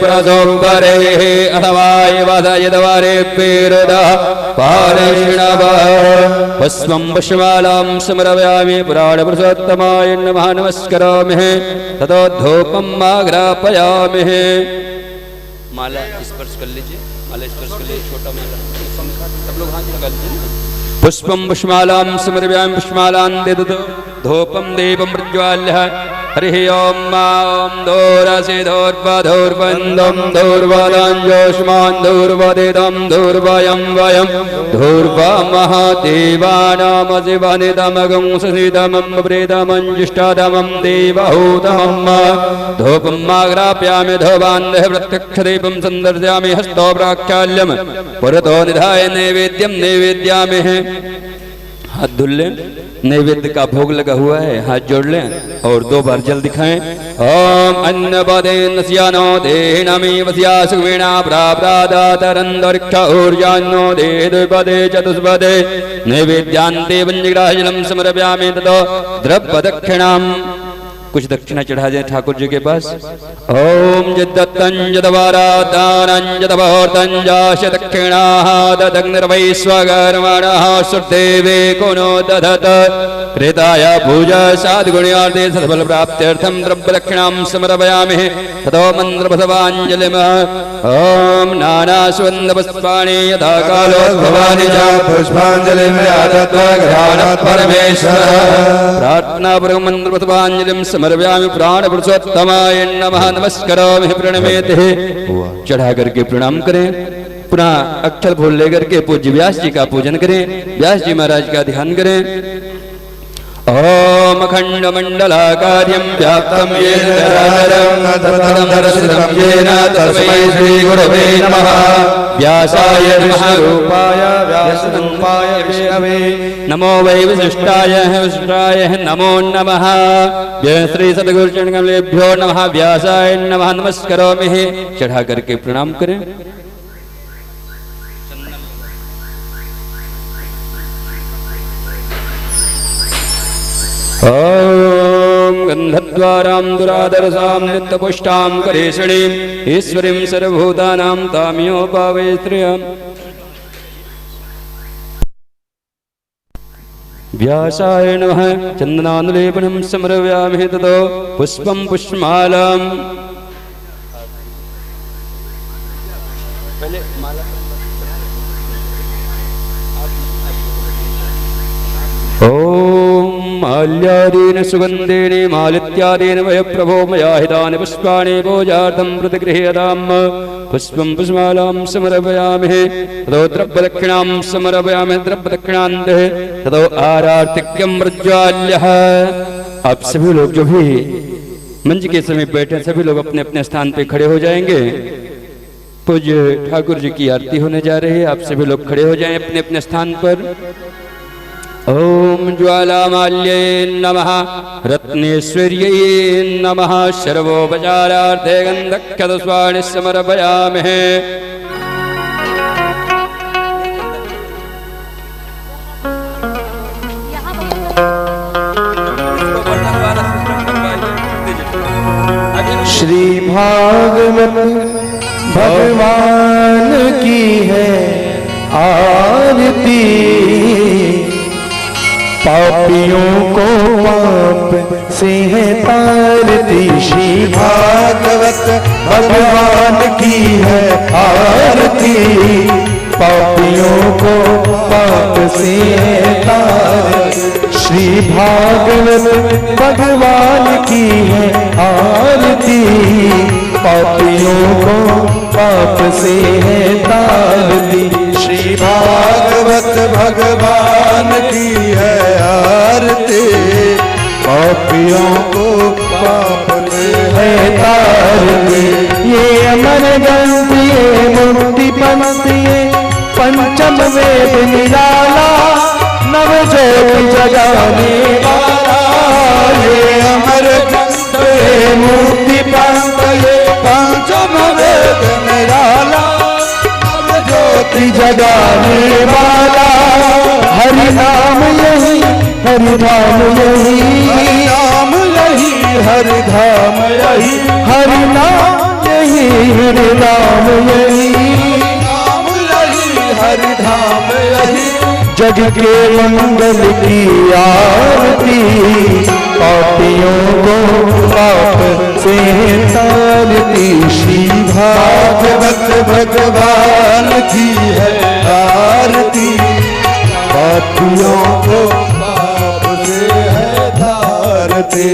प्रसोपरे अथवा यदवारे पेरदः पारिष्णव पुष्पं पुष्पमालां समर्पयामि पुराणपुरुषोत्तमाय नमः नमस्करामि ततो धूपं आग्रापयामि। माला स्पर्श कर लीजिए, माला स्पर्श कर लीजिए, छोटा माला सब लोग हाथ लगा लीजिए। पुष्पं पुष्पमालां समर्पयामि पुष्पमालां ददतु धूपं दीपं प्रज्वाल्य हरिः ओं मां धूर्वसिधूर्वधूर्वन्दं धूर्वदाञ्जोष्मान् धूर्वदिदं धूर्वयं वयं धूर्वमहादेवानामशिवनिदमगं सुनिदमं प्रीतमञ्जिष्टदमं देवहूतमं धूपं आग्रापयामि धूपान्धः प्रत्यक्षदीपं सन्दर्शयामि हस्तो प्राक्षाल्यं पुरतो निधाय नैवेद्यं नैवेद्यामि। हाथ धुल लें, नैवेद्य का भोग लगा हुआ है, हाथ जोड़ लें और 2 बार जल दिखाएं। ओम अन्नपदे नस्यानो देनमी वस्या सुवीणा प्राप्रादातरंदर्क्ष ऊर्जानो दे द्विपदे चतुष्पदे नैवेद्यान्ते पंचग्राहजलं समर्पयामि ततो द्रव्य दक्षिणाम्। कुछ दक्षिणा चढ़ा दें ठाकुर जी के पास। ओम यद्दत्तं यद्वारादानं यद्भोर्तं जाश दक्षिणाः ददग्निर्वैश्वकर्मणः सुदेवे कोनो दधत कृताय पूजा साधुगुण्यार्थे सत्फल प्राप्त्यर्थं द्रव्यदक्षिणां समर्पयामि ततो मन्त्रपथवाञ्जलिम्। ओम नानास्वन्दपुष्पाणि यथा कालोद्भवानि च पुष्पाञ्जलिं यादत्वा गृहाणात् परमेश्वरः प्रार्थनापूर्वकं मन्त्रपथवाञ्जलिं समर्पयामि प्राणपुरुषोत्तमाय नमः नमस्करामि प्रणमेति। चढ़ा करके प्रणाम करें, पुनः अक्षर फूल लेकर के पूज्य व्यास जी का पूजन करें, व्यास जी महाराज का ध्यान करें। ओम अखंड मंडलाकार्यं व्याप्तं येन चराचरं तत्पदं दर्शितं येन तस्मै श्री गुरवे नमः। व्यासाय नमः रूपाय व्यासरूपाय विष्णवे नमो वै विशिष्टाय विशिष्टाय नमो नमः। श्री सद्गुरुचरणकमलेभ्यो नमः। व्यासाय नमः नमस्करोमि। चढ़ा करके प्रणाम करें। ओम गंधद्वारां दुरादरसां नित्यपुष्टां करेषणीं ईश्वरीं सर्वभूतानां तामियोपावेत्र्यम्। व्यासाय नमः चन्दनानुलेपनं समर्पयामि ततो पुष्पं पुष्पमालाम्। ओम माल्यादीन सुगंधेन मालित्यादीन वय प्रभो मया हितानि पुष्पाणि पूजार्थं प्रतिगृह्यताम्। पुष्पं पुष्पमालां समर्पयामि ततो द्रव्यदक्षिणां समर्पयामि द्रव्यदक्षिणान्ते ततो आरार्तिक्यं प्रज्वाल्यः। आप सभी लोग जो भी मंच के समीप बैठे सभी लोग अपने अपने स्थान पे खड़े हो जाएंगे। पूज्य ठाकुर जी की आरती होने जा रही है, आप सभी लोग खड़े हो जाएं अपने अपने स्थान पर। ओम ज्वालामाल्ये नमः रत्नेश्वर्यै नमः सर्वोपचारार्थे गन्धक्षतस्वाणि समर्पयामि। श्री भागवत भगवान की है आरती पापियों को पाप से है तारती। श्री भागवत भगवान की है आरती पापियों को पाप से है तारती। श्री भागवत भगवान की है आरती पापियों को पाप से है तारती। श्री भागवत भगवान की है आरती पापियों को पाप से है तारती। ये अमर ग्रंथ ये मुक्ति पंथ ये पंचम वेद निराला नवज्योति जगाने वाला। ये अमर ग्रंथ ये मुक्ति पंथ ये पंचम वेद निराला ज्योति जगाने वाला। हरि नाम यही हरि धाम यही हरि नाम यही हरि धाम यही हरि नाम हरि नाम यही, नाम यही हरि धाम यही, जग के मंगल की आरती, पापियों को पाप से तारती, श्री भागवत भगवान की है आरती, पापियों को पाप से है तारते।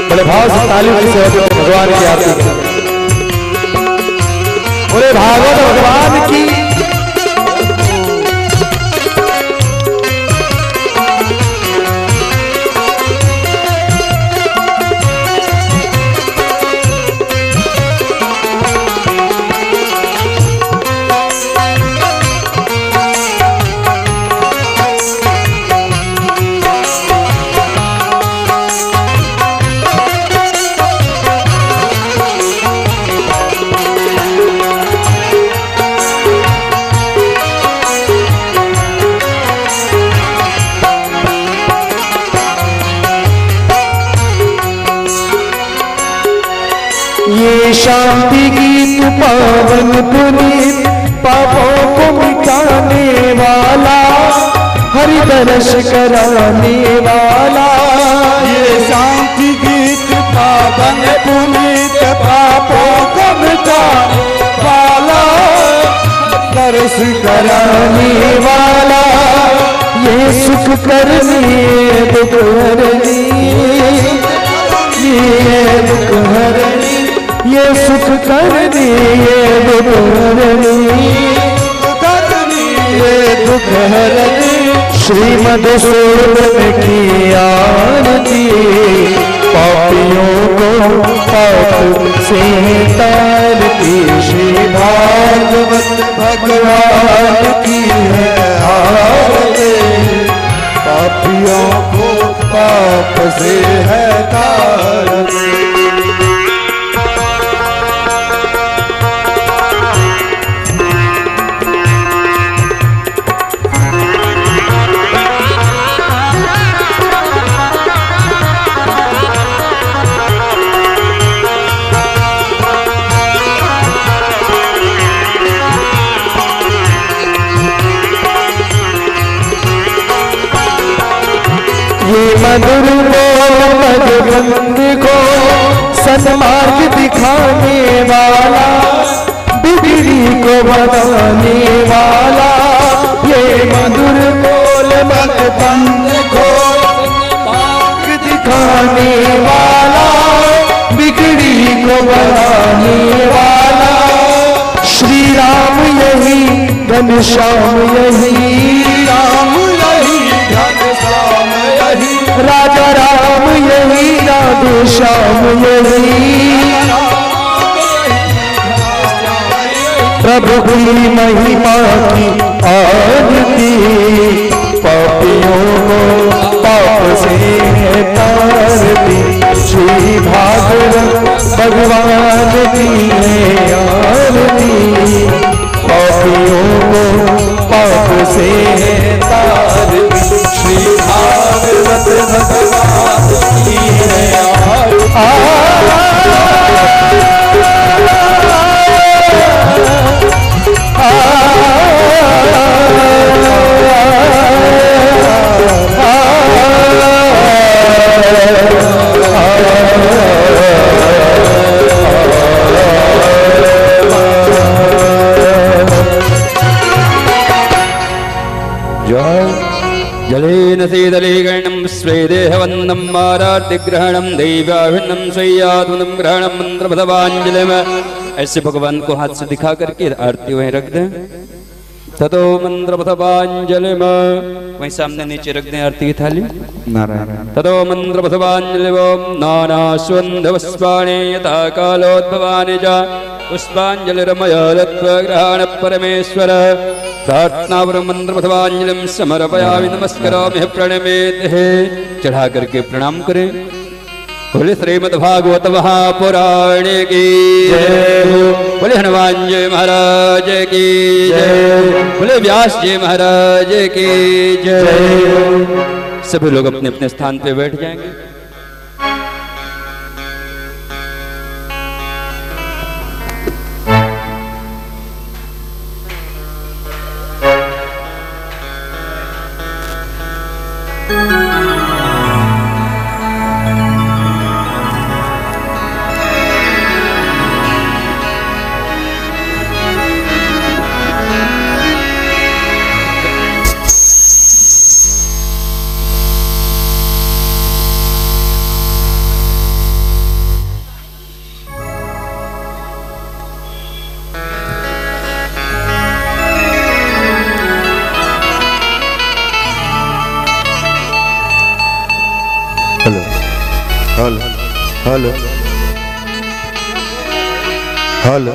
बड़े भाव से ताली से भगवान की आरती करें। बोले भागवत भगवान की। ये शांति गीत पावन पुनीत, पापों को मिटाने वाला, हरि दर्श कराने वाला। ये शांति गीत पावन पुनीत, पापों को मिटाने वाला, दर्श कराने वाला, ये सुख करने दुख हरनी, ये दुख हरनी, ये सुख करनी, ये दुख हरनी, ये दुख हरनी। श्रीमद सूरन की आरती, पापियों को पाप से तारती, श्री भागवत भगवान की है आरती, पापियों को पाप से है तारती। ये मधुर बोल मधुबंद को सन्मार्ग दिखाने वाला, बिगड़ी को बनाने वाला। ये मधुर बोल मधुबंद को मार्ग दिखाने वाला, बिगड़ी को बनाने वाला। श्री राम यही घनश्याम यही, राम यही घनश्याम यही, राजा राम यही राधे श्याम यही। प्रभु की महिमा की आरती, पापियों को पाप से तारती, श्री भागवत भगवान की है आरती, पापियों को पाप से तारती, श्री भागवत भगवान की है जलेन शीतलीकरणं स्वेदेहवन्दं मारार्तिग्रहणं दैवाभिन्नं शय्यात्मनं ग्रहणं मंत्रपदवाञ्जलिम्। ऐसे भगवान को हाथ से दिखा करके आरती वहीं रख दें। ततो मंत्रपदवाञ्जलिम्, वहीं सामने नीचे रख दें आरती की थाली। ततो मंत्रपदवाञ्जलिम्। ओम नानास्वन्धवस्वाणे यथा कालोद्भवानि च पुष्पाञ्जलिरमयलत्वग्रहण परमेश्वर। प्रार्थनावर मंत्रपदवाञ्जलिं समर्पयामि नमस्करामि प्रणमेत्। चढ़ा करके प्रणाम करें। बोले श्रीमद् भागवत महापुराण की जय हो। बोले हनुमान जी महाराज की जय। बोले व्यास जी महाराज की जय हो। सभी लोग अपने अपने स्थान पे बैठ जाएंगे। हल हल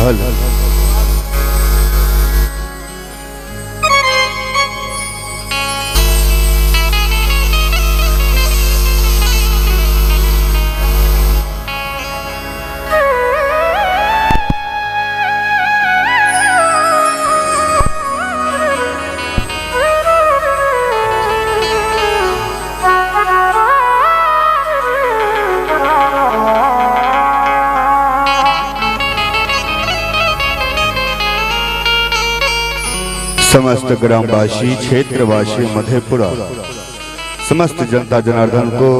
हल समस्त ग्रामवासी, क्षेत्रवासी, मधेपुरा समस्त जनता जनार्दन को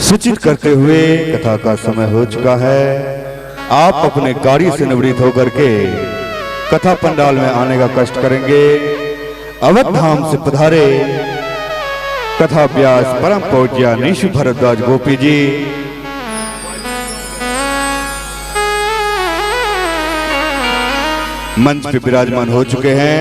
सूचित करते हुए कथा का समय हो चुका है। आप अपने कार्य से निवृत्त होकर के कथा पंडाल में आने का कष्ट करेंगे। अवध धाम से पधारे कथा व्यास परम पूज्य निशु भरद्वाज गोपी जी मंच पे विराजमान हो चुके हैं।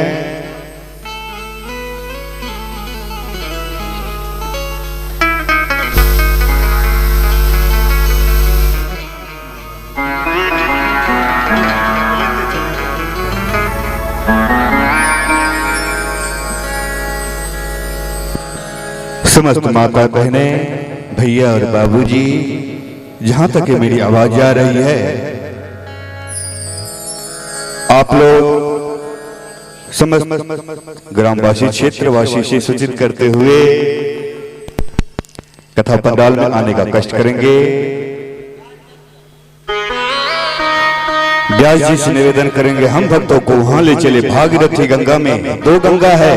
समस्त माता बहने, भैया और बाबूजी, जहां तक कि मेरी आवाज आ रही है, आप लोग समस्त ग्रामवासी, क्षेत्रवासी से सूचित करते हुए कथा पंडाल में आने का कष्ट करेंगे। व्यास जी से निवेदन करेंगे, हम भक्तों को वहां ले चले। भागीरथी गंगा में दो गंगा है,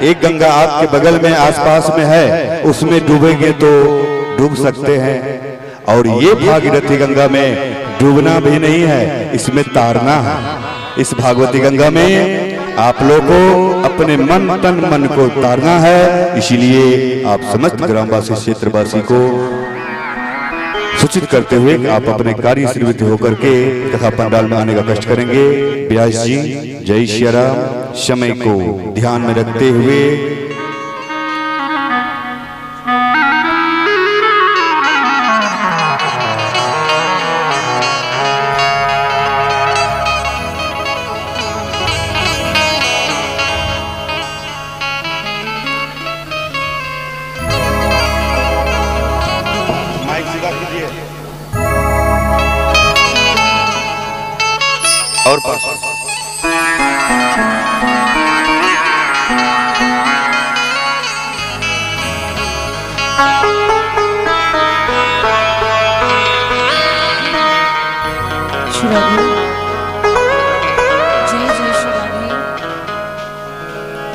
एक गंगा आपके बगल में आसपास में है, उसमें डूबेंगे तो डूब सकते हैं, और ये भागीरथी गंगा में डूबना भी नहीं है, इसमें तारना है। इस भागवती गंगा में आप लोगों को अपने मन तन मन को तारना है। इसीलिए आप समस्त ग्रामवासी, क्षेत्रवासी को सूचित करते हुए आप अपने कार्य से निवृत्त होकर के कथा पंडाल में आने का कष्ट करेंगे। व्यास जी जय श्री राम समय को ध्यान में रखते हुए और पास श्री राधे, जय जय श्री राधे,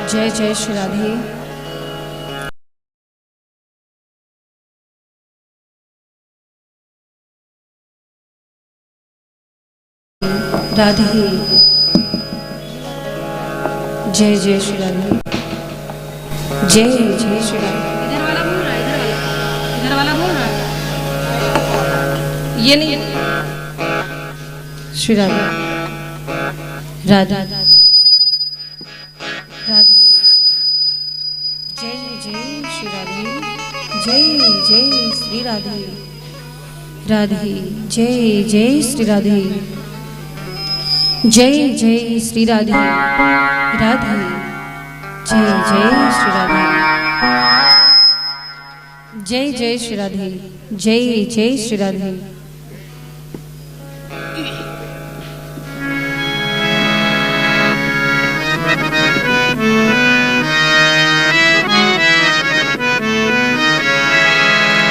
जय जय श्री राधे। राधे, जय जय श्री राधे, जय जय श्री राधे। इधर वाला बोल रहा है, इधर वाला बोल रहा है, ये नहीं। श्री राधे, राधा राधे, जय जय श्री राधे, जय जय श्री राधे, राधे जय जय श्री राधे, जय जय श्री राधे, राधे जय जय श्री राधे, जय जय श्री राधे, जय जय श्री राधे।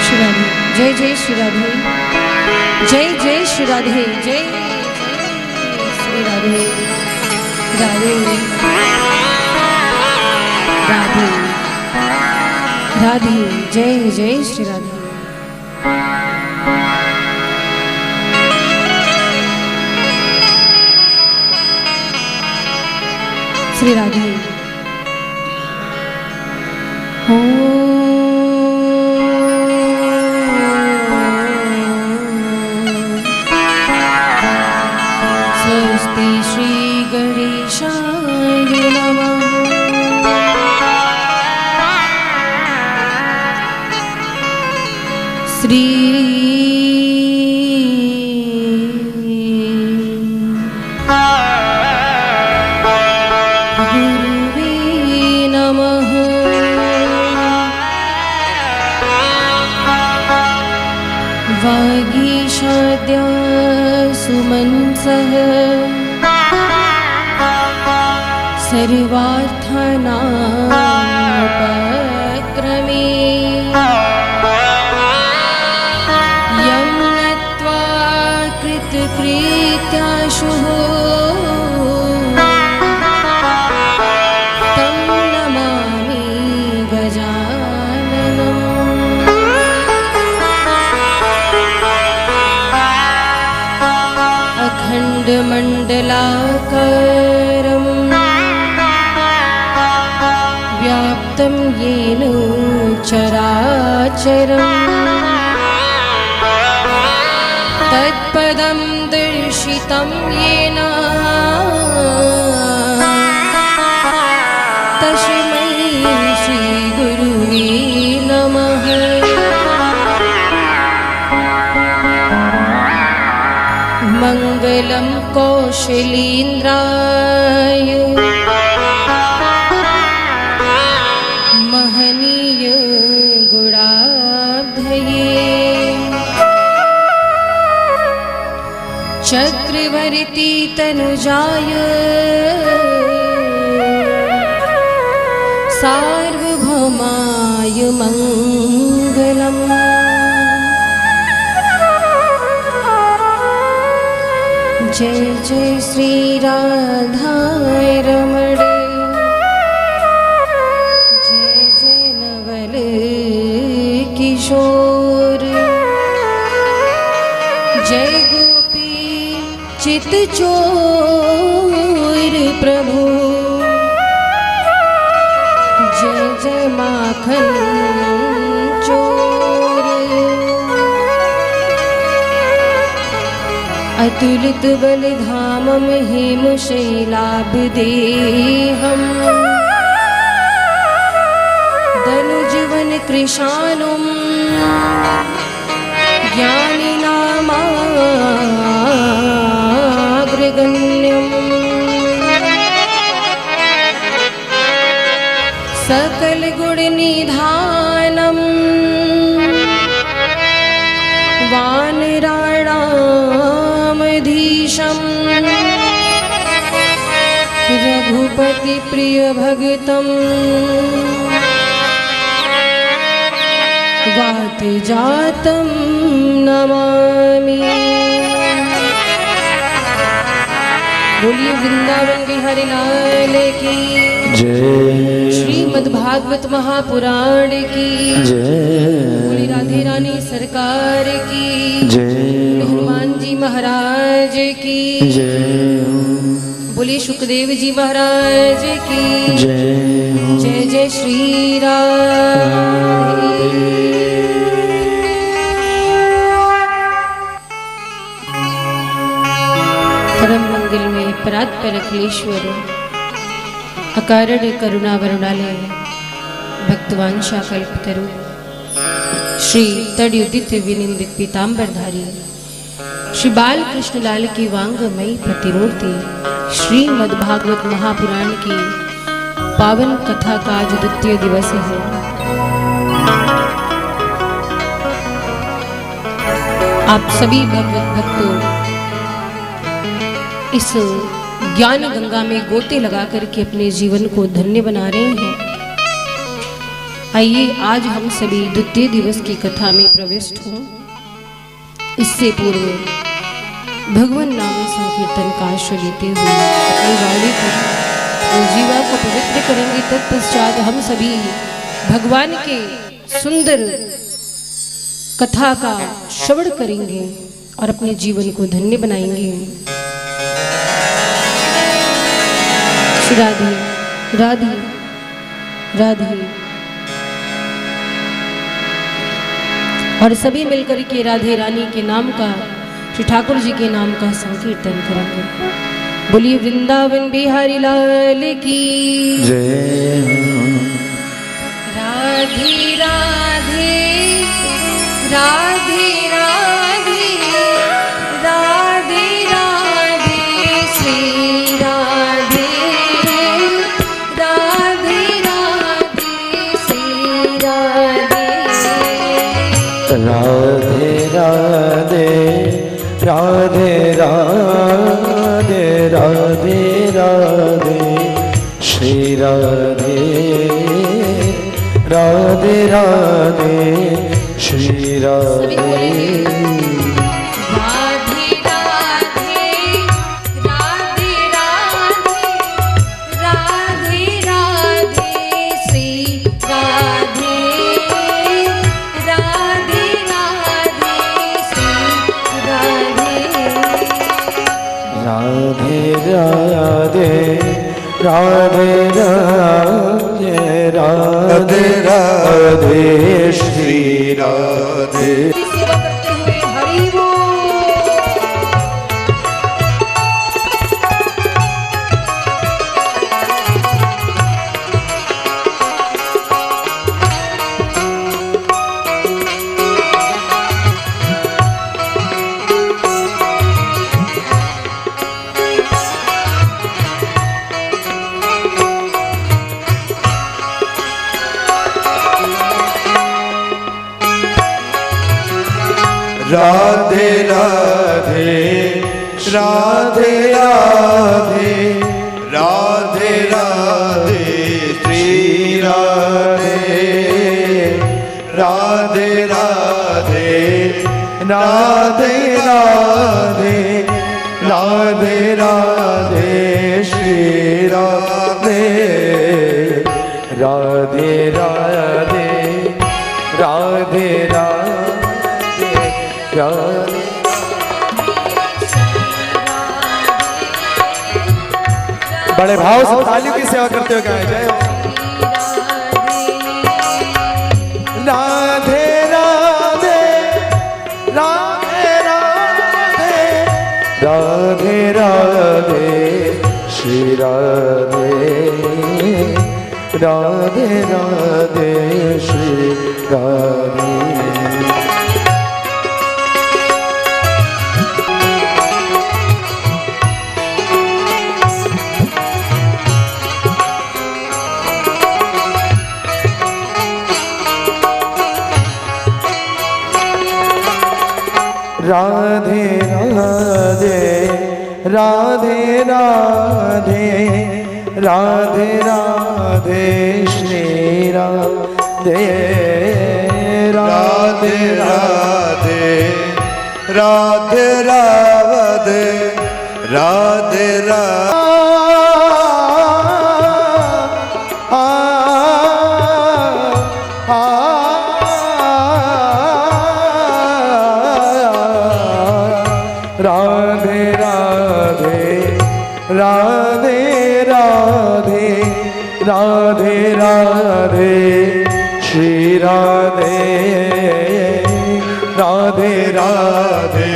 श्री राधे, जय जय श्री राधे, जय जय श्री राधे, जय राधे, राधे राधे, राधे जय जय श्री राधे। श्री राधे, स्वस्ति श्री गणेशाय नमः। श्री गुरुवे नमः। वागीशाद्या सुमनसः सर्वार्थानामुपक्रमे यं नत्वा कृतकृत्याशुः तं नमामि गजाननम्। अखण्डमण्डलाकारम् व्याप्तं येन चराचरम् तत्पदं दर्शितं येन तस्मै श्रीगुरुवे नमः। मङ्गलं कौशलेन्द्राय महनीय गुणाब्धये चक्रवर्ती तनुजाय सार्वभौमाय मङ्गलम्। जय जय श्री राधा रमण, जय जय नवल किशोर, जय गोपी चित चोर प्रभु, जय जय माखन चोर। अतुलित बलधामं हेमशैलाभदेहम् धनुजवन कृशानुं ज्ञानिनामाग्रगण्यम् सकलगुणनिधानम् वानराणामधीशम् रघुपति प्रिय भगतम् वात जातं नमामि। बोलिए वृंदावन बिहारी लाल की जय, श्रीमद्भागवत महापुराण की जय, बोली राधे रानी सरकार की जय, हनुमान जी महाराज की जय, बोलिए सुखदेव जी महाराज की जय, जय जय श्री राम। परम मंगल में परात्पर अखिलेश्वर अकारण करुणा वरुणालय भक्तवांशा कल्पतरु श्री तड़युदित विनिंदित पीतांबरधारी श्री बाल कृष्ण लाल की वांगमयी प्रतिमूर्ति श्रीमद्भागवत महापुराण की पावन कथा का आज द्वितीय दिवस है। आप सभी भगवत भक्तों इस ज्ञान गंगा में गोते लगा करके अपने जीवन को धन्य बना रहे हैं। आइए आज हम सभी द्वितीय दिवस की कथा में प्रविष्ट हों। इससे पूर्व भगवान नाम संकीर्तन का आश्रय लेते हुए अपनी वाणी को जीवा को पवित्र करेंगे। तत्पश्चात हम सभी भगवान के सुंदर कथा का श्रवण करेंगे और अपने जीवन को धन्य बनाएंगे। राधे राधे राधे। और सभी मिलकर के राधे रानी के नाम का श्री ठाकुर जी के नाम का संकीर्तन करेंगे। बोलिए वृंदावन बिहारी लाल की जय। राधे राधे राधे राधे राधे राधे श्री राधे राधे राधे श्री राधे राधे राधे राधे राधे राधे राधे श्री राधे राधे राधे श्री राधे राधे राधे राधे राधे राधे श्री राधे राधे राधे श्री राधे राधे राधे राधे राधे राधे राधे श्री राधे। सेवा करते हुए हरि बोल। राधे राधे राधे राधे राधे राधे श्री राधे राधे राधे राधे राधे राधे राधे श्री राधे राधे राधे राधे राधे बड़े भाव से तालियों की सेवा करते हुए गाया जय हो। राधे राधे राधे राधे राधे राधे श्री राधे राधे राधे श्री राधे। राधे राधे राधे राधे राधे राधे श्री राधे राधे राधे राधे राधे राधे राधे राधे राधे राधे राधे राधे राधे श्री राधे राधे राधे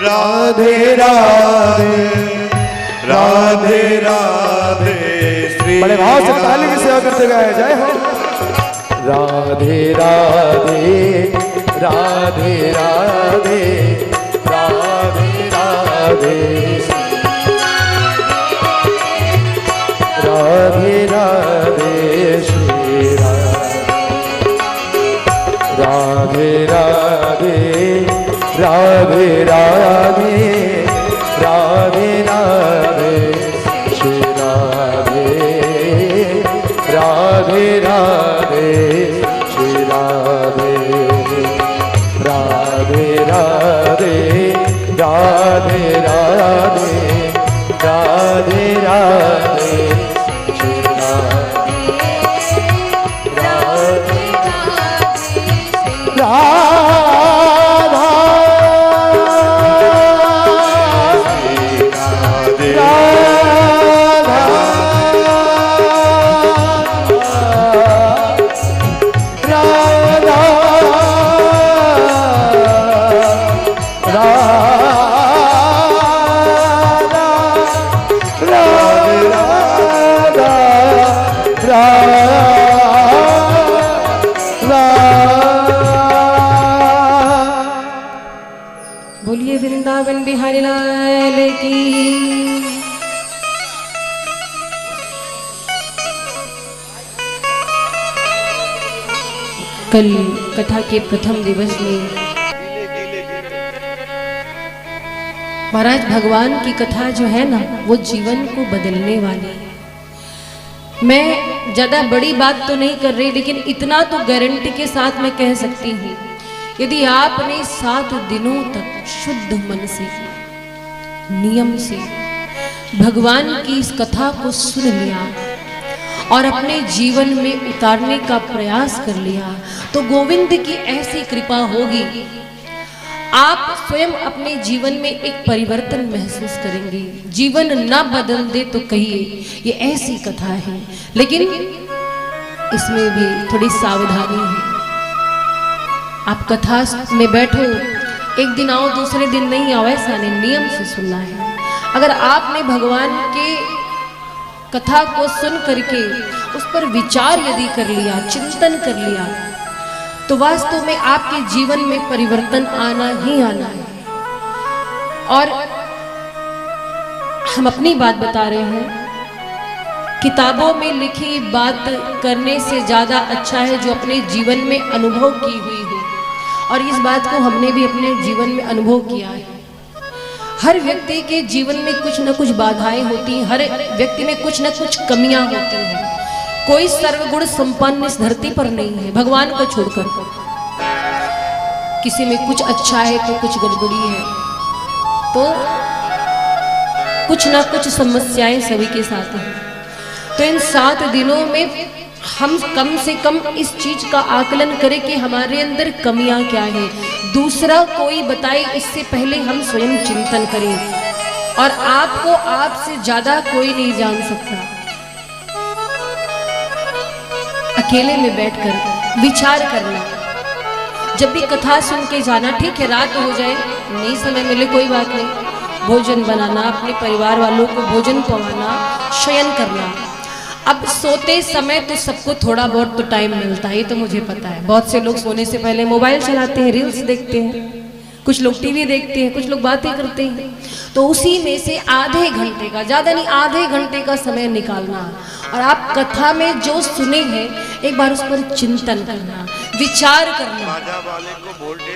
राधे राधे राधे राधे श्री बड़े भाव से ताली की सेवा करते गए जय हो। राधे राधे राधे राधे राधे राधे राधे राधे श्री राधे राधे राधे राधे राधे राधे श्री राधे राधे राधे श्री राधे राधे राधे राधे राधे राधे राधे श्री राधे राधे राधा राधा बोलिए वृंदावन बिहारी लाल की। कल कथा के प्रथम दिवस में महाराज भगवान की कथा जो है ना वो जीवन को बदलने वाली है। मैं ज्यादा बड़ी बात तो नहीं कर रही, लेकिन इतना तो गारंटी के साथ मैं कह सकती हूँ, यदि आपने 7 दिनों तक शुद्ध मन से नियम से भगवान की इस कथा को सुन लिया और अपने जीवन में उतारने का प्रयास कर लिया, तो गोविंद की ऐसी कृपा होगी, आप स्वयं अपने जीवन में एक परिवर्तन महसूस करेंगे। जीवन न बदल दे तो कहिए, ये ऐसी कथा है, लेकिन इसमें भी थोड़ी सावधानी है। आप कथा में बैठो, एक दिन आओ दूसरे दिन नहीं आओ, ऐसा नहीं, नियम से सुनना है। अगर आपने भगवान के कथा को सुन करके उस पर विचार यदि कर लिया, चिंतन कर लिया, तो वास्तव में आपके जीवन में परिवर्तन आना ही आना है। और हम अपनी बात बता रहे हैं, किताबों में लिखी बात करने से ज्यादा अच्छा है जो अपने जीवन में अनुभव की हुई हो, और इस बात को हमने भी अपने जीवन में अनुभव किया है। हर व्यक्ति के जीवन में कुछ न कुछ बाधाएं होती हैं, हर व्यक्ति में कुछ न कुछ कमियां होती हैं। कोई सर्वगुण संपन्न इस धरती पर नहीं है, भगवान को छोड़कर। किसी में कुछ अच्छा है तो कुछ गड़बड़ी है, तो कुछ ना कुछ समस्याएं सभी के साथ हैं। तो इन 7 दिनों में हम कम से कम इस चीज का आकलन करें कि हमारे अंदर कमियां क्या है। दूसरा कोई बताए इससे पहले हम स्वयं चिंतन करें, और आपको आपसे ज्यादा कोई नहीं जान सकता। अकेले में बैठकर विचार करना, जब भी कथा सुन के जाना, ठीक है रात हो जाए नहीं समय मिले कोई बात नहीं, भोजन बनाना, अपने परिवार वालों को भोजन पवाना, शयन करना। अब सोते समय तो सबको थोड़ा बहुत तो टाइम मिलता है, ये तो मुझे पता है। बहुत से लोग सोने से पहले मोबाइल चलाते हैं, रील्स देखते हैं, कुछ लोग टीवी देखते हैं, कुछ लोग बातें करते हैं। तो उसी में से आधे घंटे का, ज्यादा नहीं आधे घंटे का समय निकालना, और आप कथा में जो सुने हैं एक बार उस पर चिंतन करना, विचार करना।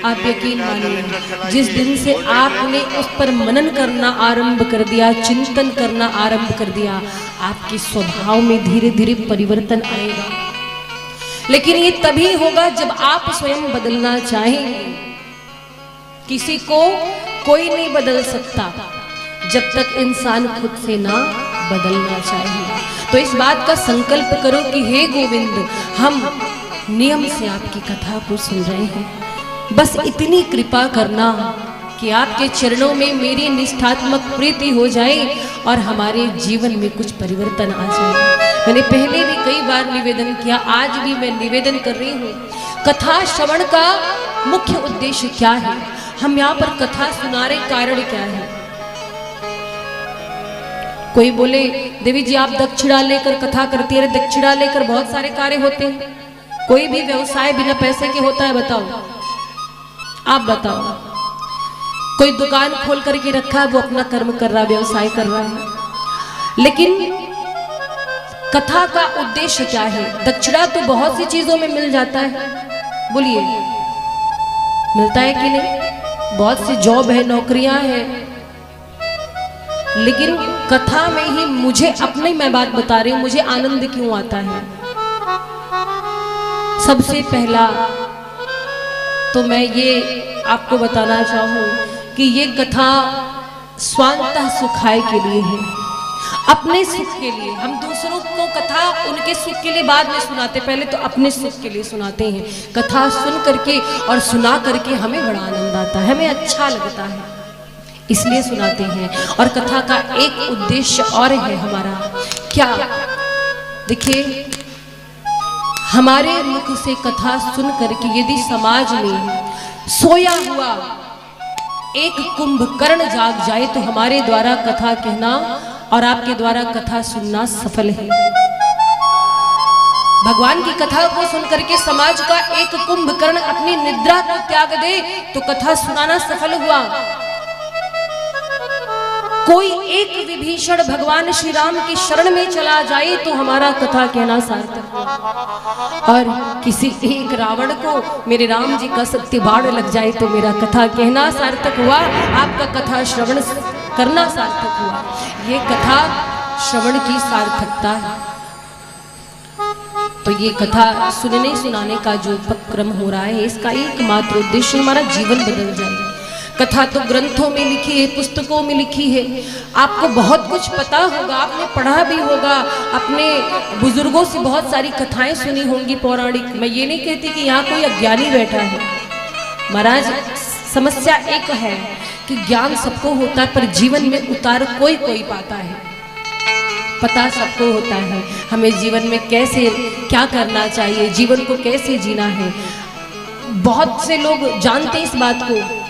आप यकीन मानिए, जिस दिन से आपने उस पर मनन करना आरंभ कर दिया, चिंतन करना आरंभ कर दिया, आपके स्वभाव में धीरे धीरे परिवर्तन आएगा। लेकिन ये तभी होगा जब आप स्वयं बदलना चाहेंगे। किसी को कोई नहीं बदल सकता जब तक इंसान खुद से ना बदलना चाहिए। तो इस बात का संकल्प करो कि हे गोविंद, हम नियम से आपकी कथा को सुन रहे हैं, बस इतनी कृपा करना कि आपके चरणों में मेरी निष्ठात्मक प्रीति हो जाए और हमारे जीवन में कुछ परिवर्तन आ जाए। मैंने पहले भी कई बार निवेदन किया, आज भी मैं निवेदन कर रही हूँ, कथा श्रवण का मुख्य उद्देश्य क्या है, हम यहाँ पर कथा सुना रहे, कारण क्या है। कोई बोले देवी जी आप दक्षिणा लेकर कथा करती है, दक्षिणा लेकर बहुत सारे कार्य होते हैं। कोई भी व्यवसाय बिना पैसे के होता है, बताओ आप बताओ। कोई दुकान खोल करके रखा है, वो अपना कर्म कर रहा है, व्यवसाय कर रहा है, लेकिन कथा का उद्देश्य क्या है। दक्षिणा तो बहुत सी चीजों में मिल जाता है, बोलिए मिलता है कि नहीं। बहुत सी जॉब है, नौकरियां हैं, लेकिन कथा में ही मुझे अपनी मैं बात बता रही हूं, मुझे आनंद क्यों आता है। सबसे पहला तो मैं ये आपको बताना चाहूं कि ये कथा स्वांतः सुखाय के लिए है, अपने सुख के लिए। हम दूसरों को कथा उनके सुख के लिए बाद में सुनाते, पहले तो अपने सुख के लिए सुनाते हैं। कथा सुन करके और सुना करके हमें बड़ा आनंद आता है, हमें अच्छा लगता है, इसलिए सुनाते हैं। और कथा का एक उद्देश्य और है हमारा, क्या देखिए, हमारे मुख से कथा सुन करके यदि समाज में सोया हुआ एक कुंभकर्ण जाग जाए तो हमारे द्वारा कथा कहना और आपके द्वारा कथा सुनना सफल है। भगवान की कथा को सुन करके समाज का एक कुंभकर्ण अपनी निद्रा को त्याग दे तो कथा सुनाना सफल हुआ। कोई एक विभीषण भगवान श्री राम की शरण में चला जाए तो हमारा कथा कहना सार्थक हुआ, और किसी एक रावण को मेरे राम जी का सत्य बाण लग जाए तो मेरा कथा कहना सार्थक हुआ, आपका कथा श्रवण करना सार्थक हुआ। ये कथा श्रवण की सार्थकता है। तो ये कथा सुनने सुनाने का जो उपक्रम हो रहा है, इसका एकमात्र उद्देश्य हमारा जीवन बदल जाए। कथा तो ग्रंथों में लिखी है, पुस्तकों में लिखी है, आपको बहुत कुछ पता होगा, आपने पढ़ा भी होगा, अपने बुजुर्गों से बहुत सारी कथाएं सुनी होंगी पौराणिक। मैं ये नहीं कहती कि यहाँ कोई अज्ञानी बैठा है महाराज, समस्या एक है कि ज्ञान सबको होता है पर जीवन में उतार कोई कोई पाता है। पता सबको होता है हमें जीवन में कैसे क्या करना चाहिए, जीवन को कैसे जीना है। बहुत से लोग जानते इस बात को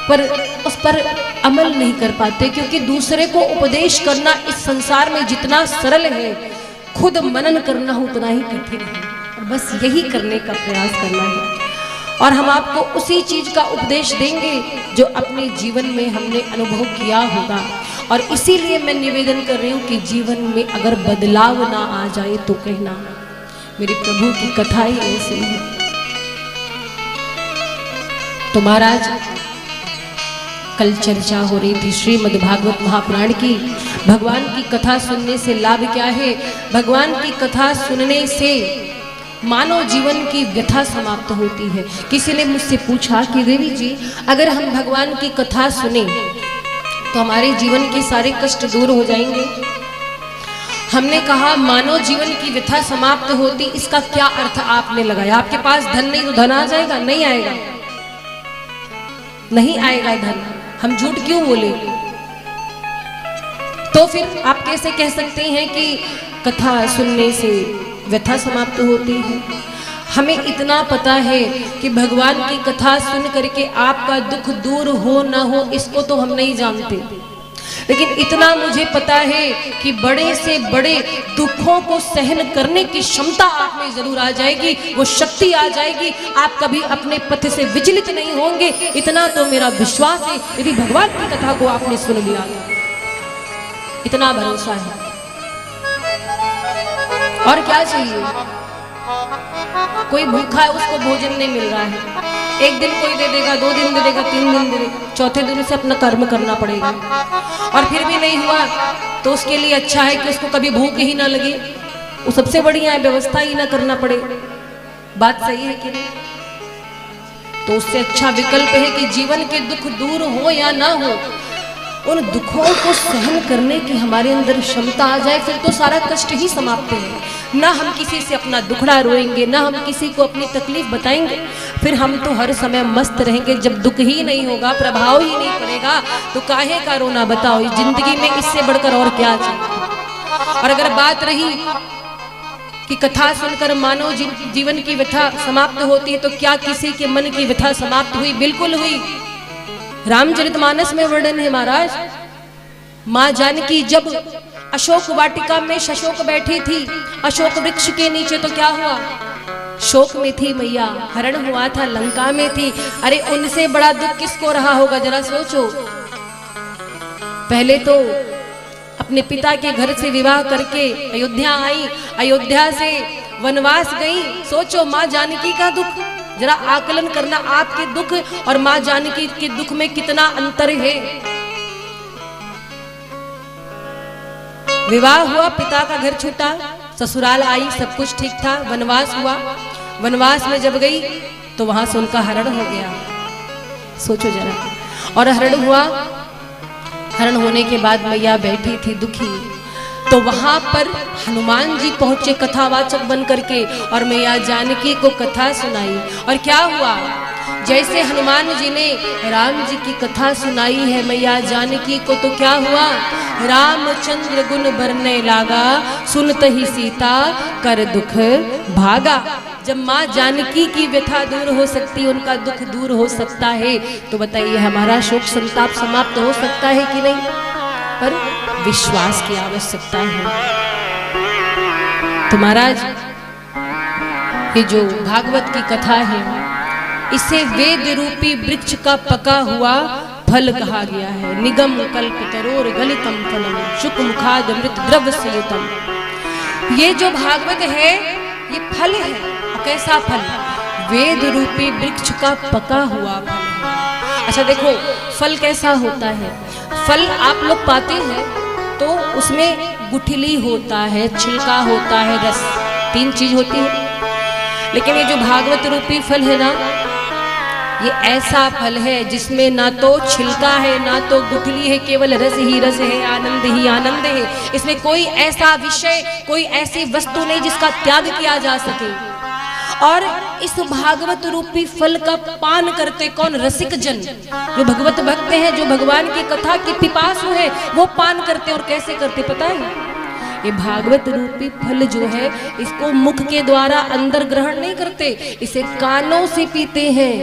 पर उस पर अमल नहीं कर पाते, क्योंकि दूसरे को उपदेश करना इस संसार में जितना सरल है, खुद मनन करना उतना ही कठिन है। और बस यही करने का प्रयास करना है, और हम आपको उसी चीज का उपदेश देंगे जो अपने जीवन में हमने अनुभव किया होगा। और इसीलिए मैं निवेदन कर रही हूँ कि जीवन में अगर बदलाव ना आ जाए तो कहना मेरे प्रभु की कथा ही ऐसी है। तो महाराज कल चर्चा हो रही थी श्रीमद् भागवत महापुराण की। भगवान की कथा सुनने से लाभ क्या है? भगवान की कथा सुनने से मानव जीवन की व्यथा समाप्त होती है। किसी ने मुझसे पूछा कि देवी जी अगर हम भगवान की कथा सुने तो हमारे जीवन के सारे कष्ट दूर हो जाएंगे। हमने कहा मानव जीवन की व्यथा समाप्त होती, इसका क्या अर्थ आपने लगाया? आपके पास धन नहीं तो धन आ जाएगा? नहीं आएगा, नहीं आएगा धन। हम झूठ क्यों बोले? तो फिर आप कैसे कह सकते हैं कि कथा सुनने से व्यथा समाप्त होती है? हमें इतना पता है कि भगवान की कथा सुन करके आपका दुख दूर हो ना हो इसको तो हम नहीं जानते, लेकिन इतना मुझे पता है कि बड़े से बड़े दुखों को सहन करने की क्षमता आप में जरूर आ जाएगी, वो शक्ति आ जाएगी, आप कभी अपने पथ से विचलित नहीं होंगे। इतना तो मेरा विश्वास है, यदि भगवान की कथा को आपने सुन लिया तो इतना भरोसा है। और क्या चाहिए? कोई भूखा है उसको भोजन नहीं मिल रहा है, एक दिन कोई दे देगा, 2 दिन दे देगा, 3 दिन दे देगा, चौथे दिन से अपना कर्म करना पड़ेगा। और फिर भी नहीं हुआ तो उसके लिए अच्छा है कि उसको कभी भूख ही ना लगे, वो सबसे बढ़िया है, व्यवस्था ही ना करना पड़े। बात सही है कि नहीं? तो उससे अच्छा विकल्प है कि जीवन के दुख दूर हो या ना हो, उन दुखों को सहन करने की हमारे अंदर क्षमता आ जाए, फिर तो सारा कष्ट ही समाप्त है। ना हम किसी से अपना दुखड़ा रोएंगे, ना हम किसी को अपनी तकलीफ बताएंगे, फिर हम तो हर समय मस्त रहेंगे। जब दुख ही नहीं होगा, प्रभाव ही नहीं पड़ेगा, तो काहे का रोना बताओ? जिंदगी में इससे बढ़कर और क्या चाहिए? और अगर बात रही कि कथा सुनकर मानव जीवन की व्यथा समाप्त होती है, तो क्या किसी के मन की व्यथा समाप्त हुई? बिल्कुल हुई। रामचरितमानस में वर्णन है महाराज, माँ जानकी जब अशोक वाटिका में शशोक बैठी थी, अशोक वृक्ष के नीचे, तो क्या हुआ? शोक में थी मैया, हरण हुआ था, लंका में थी। अरे उनसे बड़ा दुख किसको रहा होगा, जरा सोचो। पहले तो अपने पिता के घर से विवाह करके अयोध्या आई, अयोध्या से वनवास गई। सोचो माँ जानकी का दुख, जरा आकलन करना, आपके दुख और माँ जानकी के दुख में कितना अंतर है। विवाह हुआ, पिता का घर छूटा, ससुराल आई, सब कुछ ठीक था, वनवास हुआ। वनवास में जब गई तो वहां से उनका हरण हो गया। सोचो जरा। और हरण हुआ, हरण होने के बाद मैया बैठी थी दुखी, तो वहां पर हनुमान जी पहुंचे कथावाचक बन करके, और मैया जानकी को कथा सुनाई। और क्या हुआ? जैसे हनुमान जी ने राम जी की कथा सुनाई है मैया जानकी को, तो क्या हुआ? रामचंद्र गुण बरने लागा, सुनत ही सीता कर दुख भागा। जब माँ जानकी की व्यथा दूर हो सकती है, उनका दुख दूर हो सकता है, तो बताइए हमारा शोक संताप समाप्त हो सकता है कि नहीं? पर विश्वास की आवश्यकता है। तो महाराज ये जो भागवत की कथा है, इसे वेद रूपी वृक्ष का पका हुआ फल कहा गया है। निगम कल्प तरोर गलितम फलम शुक मुखाद अमृत द्रव संयुतम। ये जो भागवत है ये फल है। कैसा फल? वेद रूपी वृक्ष का पका हुआ फल है। अच्छा देखो फल कैसा होता है। फल आप लोग पाते हैं तो उसमें गुठली होता है, छिलका होता है, रस, 3 चीज होती है। लेकिन ये जो भागवत रूपी फल है ना, ये ऐसा फल है जिसमें ना तो छिलका है ना तो गुठली है, केवल रस ही रस है, आनंद ही आनंद है। इसमें कोई ऐसा विषय, कोई ऐसी वस्तु नहीं जिसका त्याग किया जा सके। और इस भागवत रूपी फल का पान करते कौन? रसिक जन, जो भगवत भक्त हैं, जो भगवान की कथा के पिपासु है, वो पान करते। और कैसे करते पता है? ये भागवत रूपी फल जो है इसको मुख के द्वारा अंदर ग्रहण नहीं करते, इसे कानों से पीते हैं।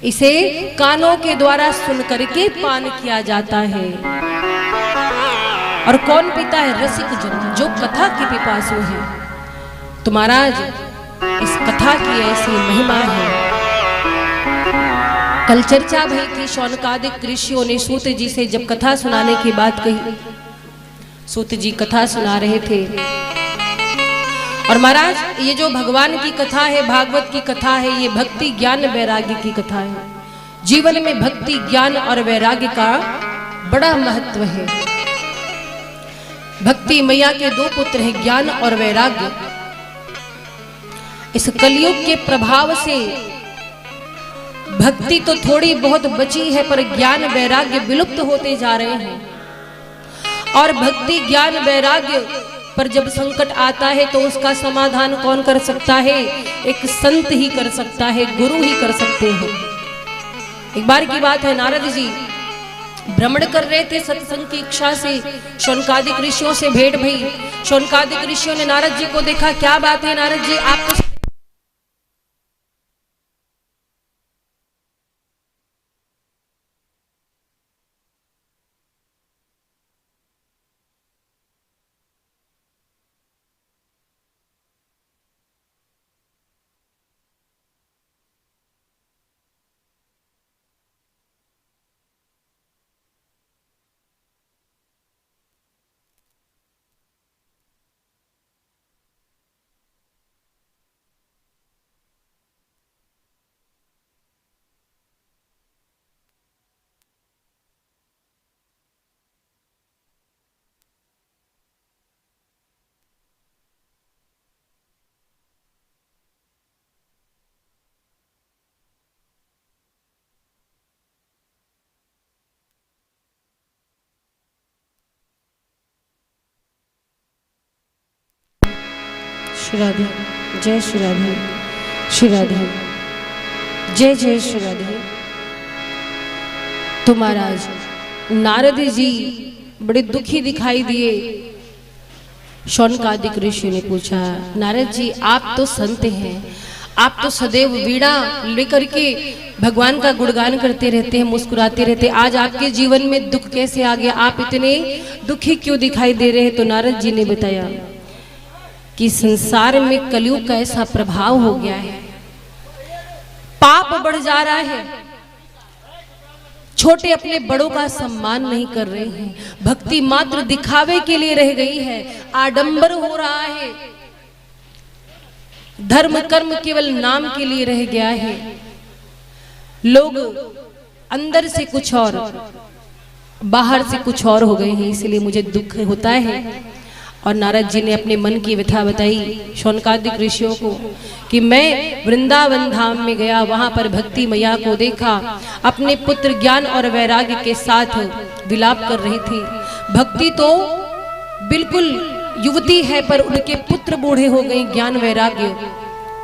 इसे कानों के द्वारा सुन करके पान किया जाता है। और कौन पीता है? रसिक जन, जो कथा के पिपासु है। तो महाराज इस कथा की ऐसी महिमा है। कल चर्चा भई थी, शौनकादिक ऋषियों ने सूत जी से जब कथा सुनाने की बात कही, सूत जी कथा सुना रहे थे। और महाराज ये जो भगवान की कथा है, भागवत की कथा है, ये भक्ति ज्ञान वैराग्य की कथा है। जीवन में भक्ति ज्ञान और वैराग्य का बड़ा महत्व है। भक्ति मैया के 2 पुत्र हैं, ज्ञान और वैराग्य। इस कलयुग के प्रभाव से भक्ति तो थोड़ी बहुत बची है, पर ज्ञान वैराग्य विलुप्त होते जा रहे हैं। और भक्ति ज्ञान वैराग्य पर जब संकट आता है तो उसका समाधान कौन कर सकता है? एक संत ही कर सकता है, गुरु ही कर सकते हैं। एक बार की बात है, नारद जी भ्रमण कर रहे थे सत्संग की इच्छा से, शौनकादिक ऋषियों से भेंट भई। शौनकादिक ऋषियों ने नारद जी को देखा, क्या बात है नारद जी, आप तो श्री राधे, जय श्री राधे, श्री राधे, जय जय श्री राधे। तो महाराज नारद जी बड़े दुखी दिखाई दिए। शौनकादिक ऋषि ने पूछा, नारद जी आप तो संत हैं, आप तो सदैव वीणा लेकर के भगवान का गुणगान करते रहते हैं, मुस्कुराते रहते, आज आपके जीवन में दुख कैसे आ गया? आप इतने दुखी क्यों दिखाई दे रहे हैं? तो नारद जी ने बताया कि संसार में कलयुग का ऐसा प्रभाव हो गया है, पाप बढ़ जा रहा है, छोटे अपने बड़ों का सम्मान नहीं कर रहे हैं, भक्ति मात्र दिखावे के लिए रह गई है, आडंबर हो रहा है, धर्म कर्म केवल नाम के लिए रह गया है, लोग अंदर से कुछ और बाहर से कुछ और हो गए हैं, इसलिए मुझे दुख होता है। और नारद जी ने अपने मन की व्यथा बताई शौनकादिक ऋषियों को कि मैं वृंदावन धाम में गया, वहां पर भक्ति मैया को देखा, अपने पुत्र ज्ञान और वैराग्य के साथ विलाप कर रही थी। भक्ति तो बिल्कुल युवती है, पर उनके पुत्र बूढ़े हो गए, ज्ञान वैराग्य,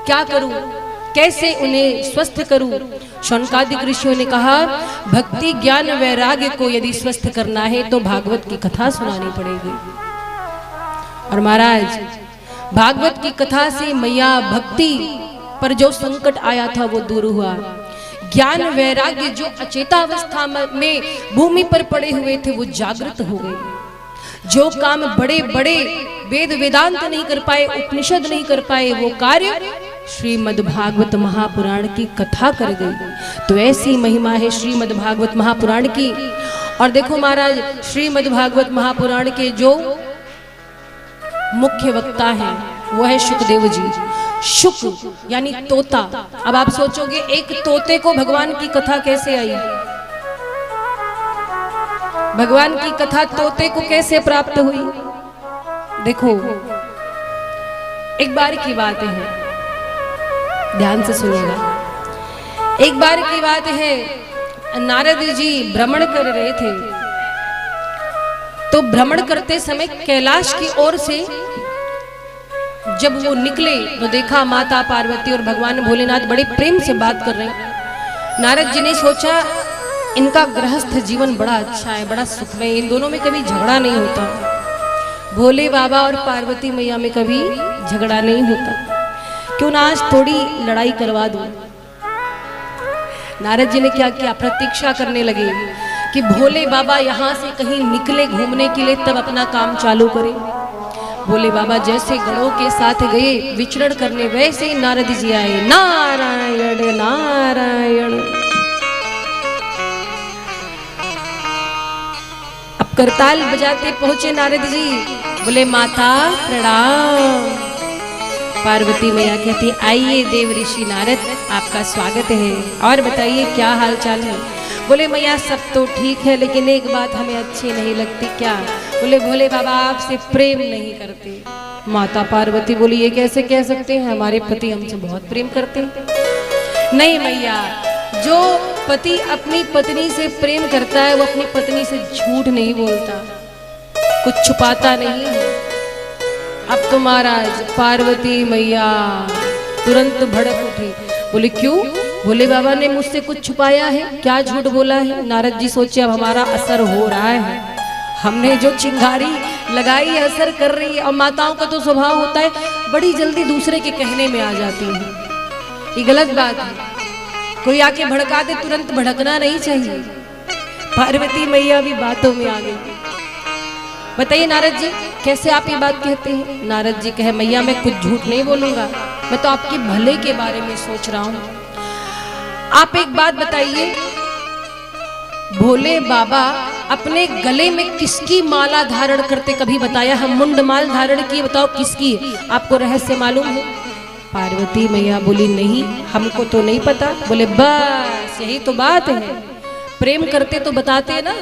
क्या करूं, कैसे उन्हें स्वस्थ करूं? शौनकादिक ऋषियों ने कहा भक्ति ज्ञान वैराग्य को यदि स्वस्थ करना है तो भागवत की कथा सुनानी पड़ेगी। और महाराज भागवत की कथा से मैया भक्ति पर जो संकट आया था वो दूर हुआ। ज्ञान वैराग्य जो अचेतावस्था में भूमि पर पड़े हुए थे वो जागृत हो गए। जो काम बड़े बड़े वेद वेदांत नहीं कर पाए, उपनिषद नहीं कर पाए, वो कार्य श्रीमद्भागवत महापुराण की कथा कर गई। तो ऐसी महिमा है श्रीमद्भागवत महापुराण की। और देखो महाराज, श्रीमद्भागवत महापुराण के जो मुख्य वक्ता हैं वो है शुकदेव जी। शुक यानी तोता। अब आप सोचोगे एक तोते को भगवान की कथा कैसे आई, भगवान की कथा तोते को कैसे प्राप्त हुई। देखो एक बार की बात है, ध्यान से सुनिएगा। एक बार की बात है, नारद जी भ्रमण कर रहे थे। तो भ्रमण करते समय कैलाश की ओर से जब वो निकले तो देखा माता पार्वती और भगवान भोलेनाथ बड़े प्रेम से बात कर रहे हैं। नारद जी ने सोचा इनका गृहस्थ जीवन बड़ा अच्छा है, बड़ा सुखमय, इन दोनों में कभी झगड़ा नहीं होता। भोले बाबा और पार्वती मैया में कभी झगड़ा नहीं होता, क्यों ना आज थोड़ी लड़ाई करवा दूं। नारद जी ने क्या किया, प्रतीक्षा करने लगे कि भोले बाबा यहाँ से कहीं निकले घूमने के लिए, तब अपना काम चालू करें। भोले बाबा जैसे गणों के साथ गए विचरण करने, वैसे ही नारद जी आए। नारायण नारायण। अब करताल बजाते पहुंचे नारद जी, बोले माता प्रणाम। पार्वती मैया कहती आइए देव ऋषि नारद, आपका स्वागत है, और बताइए क्या हाल चाल है। बोले मैया सब तो ठीक है, लेकिन एक बात हमें अच्छी नहीं लगती। क्या? बोले भोले बाबा आपसे प्रेम नहीं करते। माता पार्वती बोली ये कैसे कह सकते हैं, हमारे पति हमसे बहुत प्रेम करते हैं। नहीं मैया, जो पति अपनी पत्नी से प्रेम करता है वो अपनी पत्नी से झूठ नहीं बोलता, कुछ छुपाता नहीं है। अब तो महाराज पार्वती मैया तुरंत भड़क उठी, बोले क्यों, भोले बाबा ने मुझसे कुछ छुपाया है, क्या झूठ बोला है। नारद जी सोचे अब हमारा असर हो रहा है, हमने जो चिंगारी लगाई असर कर रही है। और माताओं का तो स्वभाव होता है बड़ी जल्दी दूसरे के कहने में आ जाती है, ये गलत बात है। कोई आके भड़का दे तुरंत भड़कना नहीं चाहिए। पार्वती मैया भी बातों में आ गई। बताइए नारद जी कैसे आप ये बात कहते हैं। नारद जी कहे मैया मैं कुछ झूठ नहीं बोलूंगा, मैं तो आपके भले के बारे में सोच रहा हूं। आप एक बात बताइए, भोले बाबा अपने गले में किसकी माला धारण करते, कभी बताया हम मुंड माल धारण किए, बताओ किसकी, आपको रहस्य मालूम है। पार्वती मैया बोली नहीं हमको तो नहीं पता। बोले बस यही तो बात है, प्रेम करते तो बताते ना।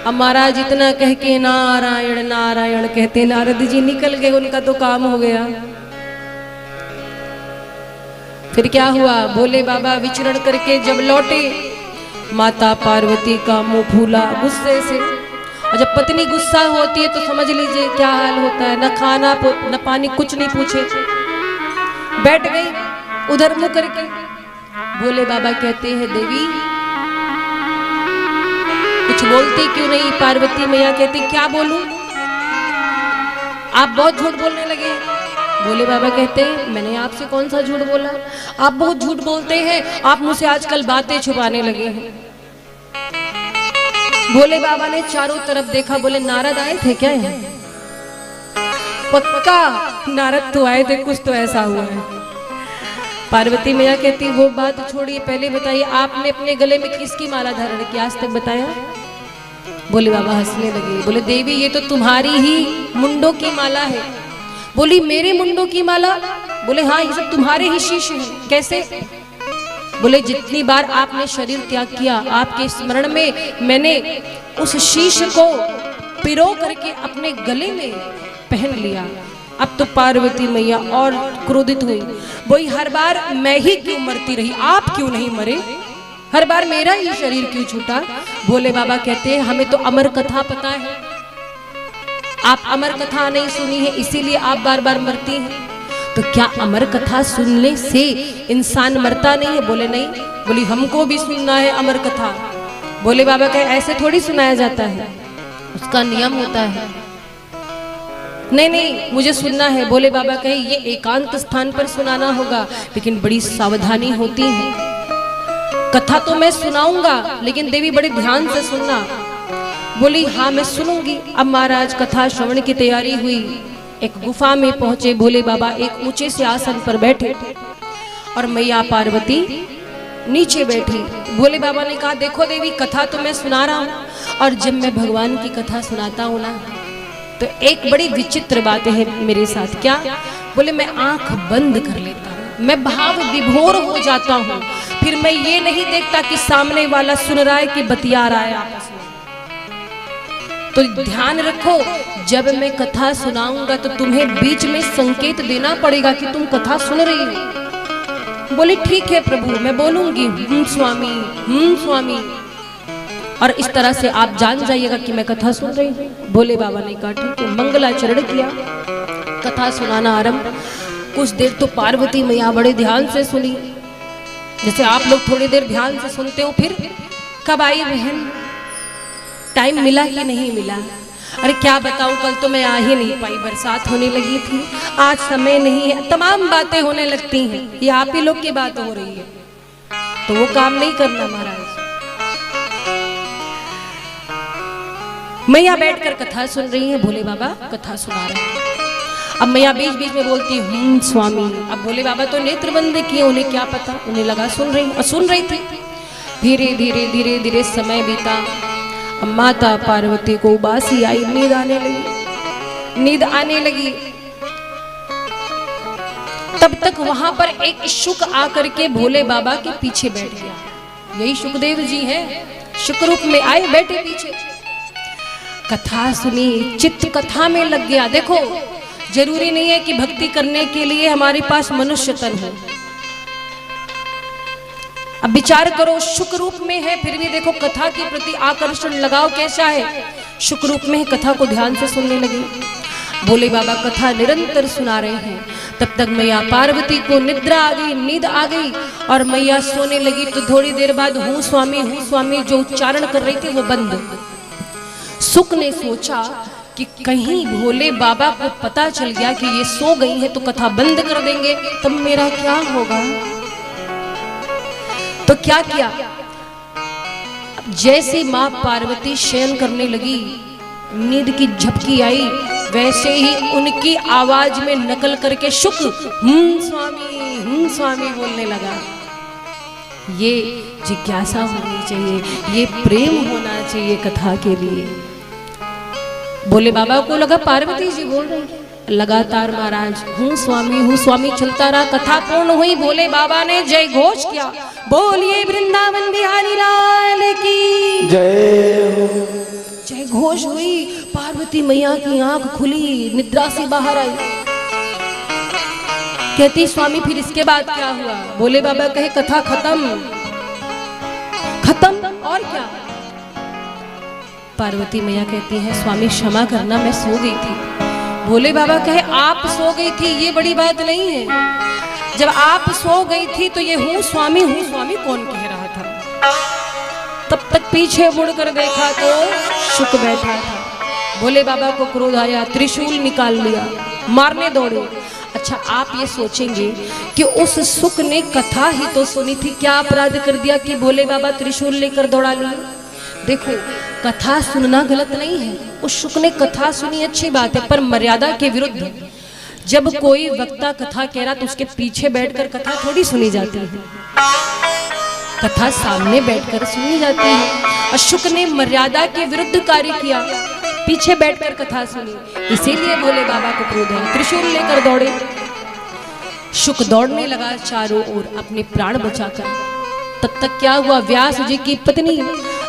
अब महाराज इतना कह के नारायण नारायण कहते नारद जी निकल गए, उनका तो काम हो गया। फिर क्या हुआ, भोले बाबा विचरण करके जब लौटे, माता पार्वती का मुंह फूला गुस्से से। और जब पत्नी गुस्सा होती है तो समझ लीजिए क्या हाल होता है, न खाना न पानी, कुछ नहीं पूछे, बैठ गई उधर मुंह करके। भोले बाबा कहते हैं देवी कुछ बोलती क्यों नहीं। पार्वती मैया कहती क्या बोलूं, आप बहुत झूठ बोलने लगे। भोले बाबा कहते हैं मैंने आपसे कौन सा झूठ बोला, आप बहुत झूठ बोलते हैं, आप मुझसे आजकल बातें छुपाने लगे हैं। भोले बाबा ने चारों तरफ देखा, बोले नारद आए थे क्या यहाँ? पक्का नारद तो आए थे, कुछ तो ऐसा हुआ है। पार्वती मैया कहती वो बात छोड़िए, पहले बताइए आपने अपने गले में किसकी माला धारण की, आज तक बताया। भोले बाबा हंसने लगे, बोले देवी ये तो तुम्हारी ही मुंडों की माला है। बोली मेरे मुंडों की माला? बोले हाँ ये सब तुम्हारे ही शीश हैं। कैसे? बोले जितनी बार आपने शरीर त्याग किया, आपके स्मरण में मैंने उस शीश को पिरो करके अपने गले में पहन लिया। अब तो पार्वती मैया और क्रोधित हुई, बोली हर बार मैं ही क्यों मरती रही, आप क्यों नहीं मरे, हर बार मेरा ही शरीर क्यों छूटा। भोले बाबा कहते हैं हमें तो अमर कथा पता है, आप अमर कथा नहीं सुनी है इसीलिए आप बार बार मरती हैं। तो क्या अमर कथा सुनने से इंसान मरता नहीं है? बोले नहीं। बोली हमको भी सुनना है अमर कथा। भोले बाबा कहे ऐसे थोड़ी सुनाया जाता है, उसका नियम होता है। नहीं नहीं मुझे सुनना है। भोले बाबा कहे ये एकांत स्थान पर सुनाना होगा, लेकिन बड़ी सावधानी होती है। कथा तो मैं सुनाऊंगा लेकिन देवी बड़े ध्यान से सुनना। बोली हाँ मैं सुनूंगी। अब महाराज कथा श्रवण की तैयारी हुई, एक गुफा में पहुंचे। भोले बाबा एक ऊंचे से आसन पर बैठे और मैया पार्वती नीचे बैठी। भोले बाबा ने कहा, देखो देवी, कथा तो मैं सुना रहा हूँ, और जब मैं भगवान की कथा सुनाता हूँ ना, तो एक बड़ी विचित्र बात है मेरे साथ। क्या? बोले, मैं आंख बंद कर लेता हूँ, मैं भाव विभोर हो जाता हूँ, फिर मैं ये नहीं देखता कि सामने वाला सुन रहा है कि बतिया रहा है आपस में। तो ध्यान रखो, जब मैं कथा सुनाऊंगा तो तुम्हें बीच में संकेत देना पड़ेगा कि तुम कथा सुन रही हो। बोले, ठीक है प्रभु, मैं बोलूंगी स्वामी, स्वामी, और इस तरह से आप जान जाइएगा कि मैं कथा सुन रही हूँ। भोले बाबा ने कहा, ठीक है। मंगलाचरण किया, कथा सुनाना आरंभ। कुछ देर तो पार्वती मैया बड़े ध्यान से सुनी, जैसे आप लोग थोड़ी देर ध्यान से सुनते हो। फिर कब आई बहन, टाइम मिला कि नहीं मिला? अरे क्या बताऊं, कल तो मैं आ ही नहीं पाई, बरसात होने लगी थी, आज समय नहीं है, तमाम बातें होने लगती हैं, ये आप ही लोग की बात हो रही है, तो वो काम नहीं करना महाराज। मैया बैठकर कथा सुन रही है, भोले बाबा कथा सुना रहे हैं। अब मैया बीच बीच में बोलती हूँ स्वामी। अब भोले बाबा तो नेत्र बंद किए, उन्हें क्या पता, उन्हें लगा सुन रही थी। धीरे धीरे धीरे धीरे समय बीता। माता पार्वती को उबासी आई, नींद आने लगी। तब तक वहां पर एक शुक आकर के भोले बाबा के पीछे बैठ गया। यही शुकदेव जी हैं, शुक रूप में आए, बैठे पीछे। कथा सुनी, चित्त कथा में लग गया। देखो, जरूरी नहीं है कि भक्ति करने के लिए हमारे पास मनुष्य तन हो। अब विचार करो, शुक रूप में है, फिर भी देखो कथा के प्रति आकर्षण, लगाव कैसा है। शुक रूप में है, कथा को ध्यान से सुनने लगी। भोले बाबा कथा निरंतर सुना रहे हैं। तब तक मैया पार्वती को निद्रा आ गई, नींद आ गई, और मैया सोने लगी। तो थोड़ी देर बाद हूँ स्वामी जो उच्चारण कर रही थी वो बंद। शुक ने सोचा कि कहीं भोले बाबा को पता चल गया कि ये सो गई है तो कथा बंद कर देंगे, तब मेरा क्या होगा। तो क्या किया, जैसे मां पार्वती शयन करने लगी, नींद की झपकी आई, वैसे ही उनकी आवाज में नकल करके शुक स्वामी बोलने लगा। ये जिज्ञासा होनी चाहिए, ये प्रेम होना चाहिए कथा के लिए। भोले बाबा को लगा पार्वती जी बोल रही है। लगातार महाराज हूँ स्वामी चलता रहा। कथा पूर्ण हुई, भोले बाबा ने जय घोष किया, बोलिए वृंदावन बिहारी लाल की जय हो। जय घोष हुई। पार्वती मैया की आंख खुली, निद्रा से बाहर आई। कहती, स्वामी फिर इसके बाद क्या हुआ? भोले बाबा कहे, कथा खत्म। और क्या? पार्वती मैया कहती है, स्वामी क्षमा करना, मैं सो गई थी। भोले बाबा कहे, आप सो गई थी ये बड़ी बात नहीं है। जब आप सो गई थी तो ये हूँ स्वामी कौन कह रहा था? तब तक पीछे मुड़कर देखा तो शुक बैठा था। भोले बाबा को क्रोध आया, त्रिशूल निकाल लिया, मारने दौड़े। अच्छा, आप ये सोचेंगे कि उस शुक ने कथा ही तो सुनी थी, क्या अपराध कर दिया कि भोले बाबा त्रिशूल लेकर दौड़ा लिए? देखो, कथा सुनना गलत नहीं है, उस शुक ने कथा सुनी, अच्छी बात है, पर मर्यादा के विरुद्ध। जब कोई वक्ता कथा कह रहा तो उसके पीछे बैठकर कथा थोड़ी सुनी जाती है, कथा सामने बैठकर सुनी जाती है। शुक ने मर्यादा के विरुद्ध कार्य किया, पीछे बैठकर कथा सुनी, इसीलिए भोले बाबा को क्रोध है, त्रिशूल लेकर दौड़े। शुक दौड़ने लगा चारों ओर अपने प्राण बचाकर। तब तक क्या हुआ, व्यास जी की पत्नी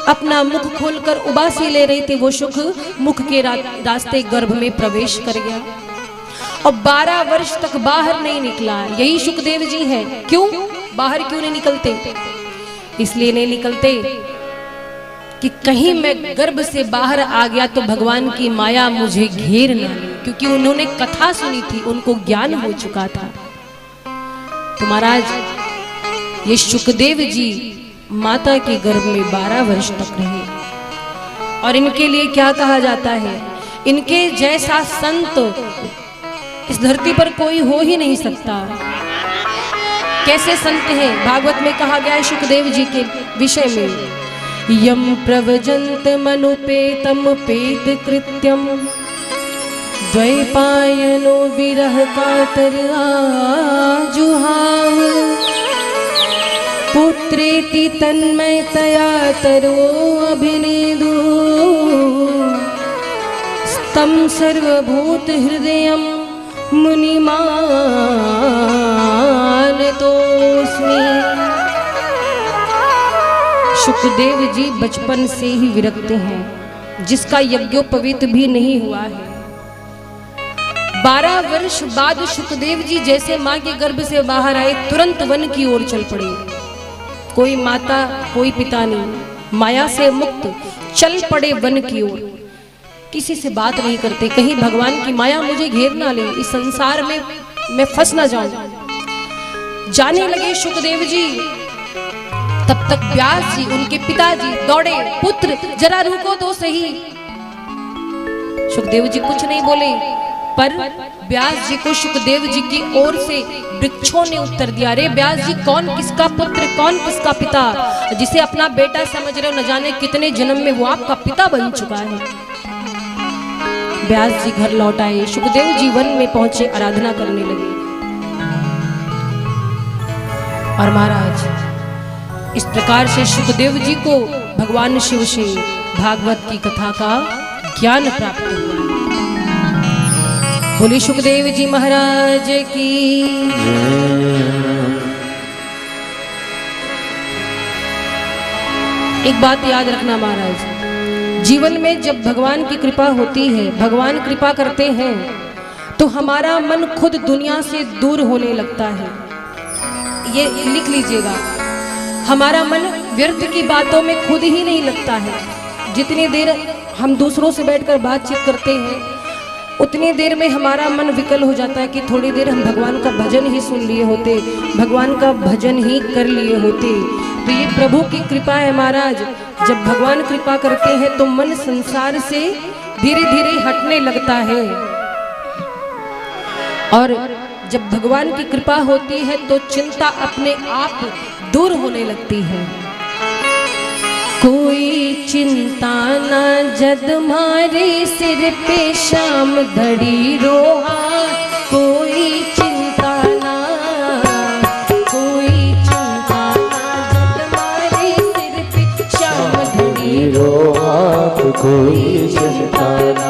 अपना मुख खोलकर उबासी ले रही थी। वो शुक मुख के रास्ते गर्भ में प्रवेश कर गया और 12 वर्ष तक बाहर नहीं निकला। यही शुकदेव जी हैं। क्यों बाहर क्यों नहीं निकलते? इसलिए नहीं निकलते कि कहीं मैं गर्भ से बाहर आ गया तो भगवान की माया मुझे घेर ना ले, क्योंकि उन्होंने कथा सुनी थी, उनको ज्ञान हो चुका था। तो महाराज ये शुकदेव जी माता के गर्भ में 12 वर्ष तक रहे और इनके लिए क्या कहा जाता है, इनके जैसा संत इस धरती पर कोई हो ही नहीं सकता। कैसे संत हैं? भागवत में कहा गया है शुकदेव जी के विषय में, यम प्रवजंत मनुपेतम पेत कृत्यम द्वैपायनो विरह कातर आजुहाव पुत्रेति तन्मयतया तरो अभिनेदु तं सर्वभूत हृदयं मुनिमानतोस्मि। शुकदेव जी बचपन से ही विरक्त हैं, जिसका यज्ञोपवीत भी नहीं हुआ है। 12 वर्ष बाद शुकदेव जी जैसे मां के गर्भ से बाहर आए, तुरंत वन की ओर चल पड़े। कोई माता कोई पिता नहीं, माया से मुक्त चल पड़े वन की ओर। किसी से बात नहीं करते, कहीं भगवान की माया मुझे घेर ना ले, इस संसार में मैं फंस ना जाऊं। जाने लगे शुकदेव जी, तब तक व्यास जी उनके पिताजी दौड़े, पुत्र जरा रुको तो सही। सुखदेव जी कुछ नहीं बोले, पर व्यास जी को शुकदेव जी की ओर से वृक्षों ने उत्तर दिया, अरे व्यास जी कौन किसका पुत्र, कौन किसका पिता, जिसे अपना बेटा समझ रहे हो, न जाने कितने जन्म में वो आपका पिता बन चुका है। व्यास जी घर लौट आए, शुकदेव जी वन में पहुंचे, आराधना करने लगे। और महाराज इस प्रकार से शुकदेव जी को भगवान शिव से भागवत की कथा का ज्ञान प्राप्त हुआ। बोले शुकदेव जी महाराज की। एक बात याद रखना महाराज, जीवन में जब भगवान की कृपा होती है, भगवान कृपा करते हैं, तो हमारा मन खुद दुनिया से दूर होने लगता है। ये लिख लीजिएगा, हमारा मन व्यर्थ की बातों में खुद ही नहीं लगता है। जितनी देर हम दूसरों से बैठकर बातचीत करते हैं, उतनी देर में हमारा मन विकल हो जाता है कि थोड़ी देर हम भगवान का भजन ही सुन लिए होते, भगवान का भजन ही कर लिए होते। तो ये प्रभु की कृपा है महाराज, जब भगवान कृपा करते हैं तो मन संसार से धीरे धीरे हटने लगता है। और जब भगवान की कृपा होती है तो चिंता अपने आप दूर होने लगती है। कोई चिंता ना जद मारे सिर पे शाम धड़ी रोहा, कोई चिंता ना, कोई चिंता ना जद मारे सिर पे शाम धड़ी रोहा, कोई चिंता ना।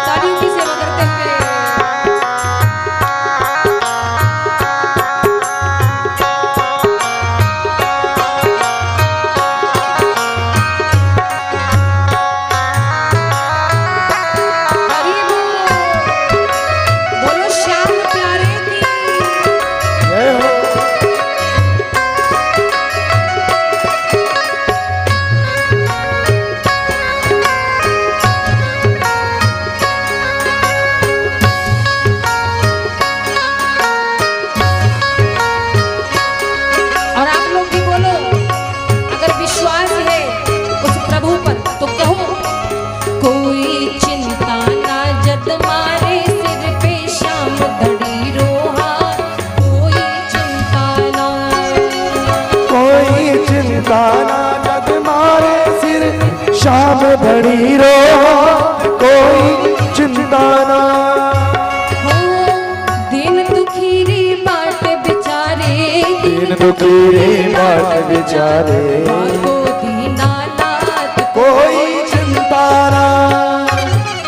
तालियों की सेवा करते हुए शाम धड़ी रो, कोई चिंता ना। दिन दुखीरी बाट बिचारे, दिन दुखीरी बाट बिचारे, दीनानाथ कोई चिंता ना,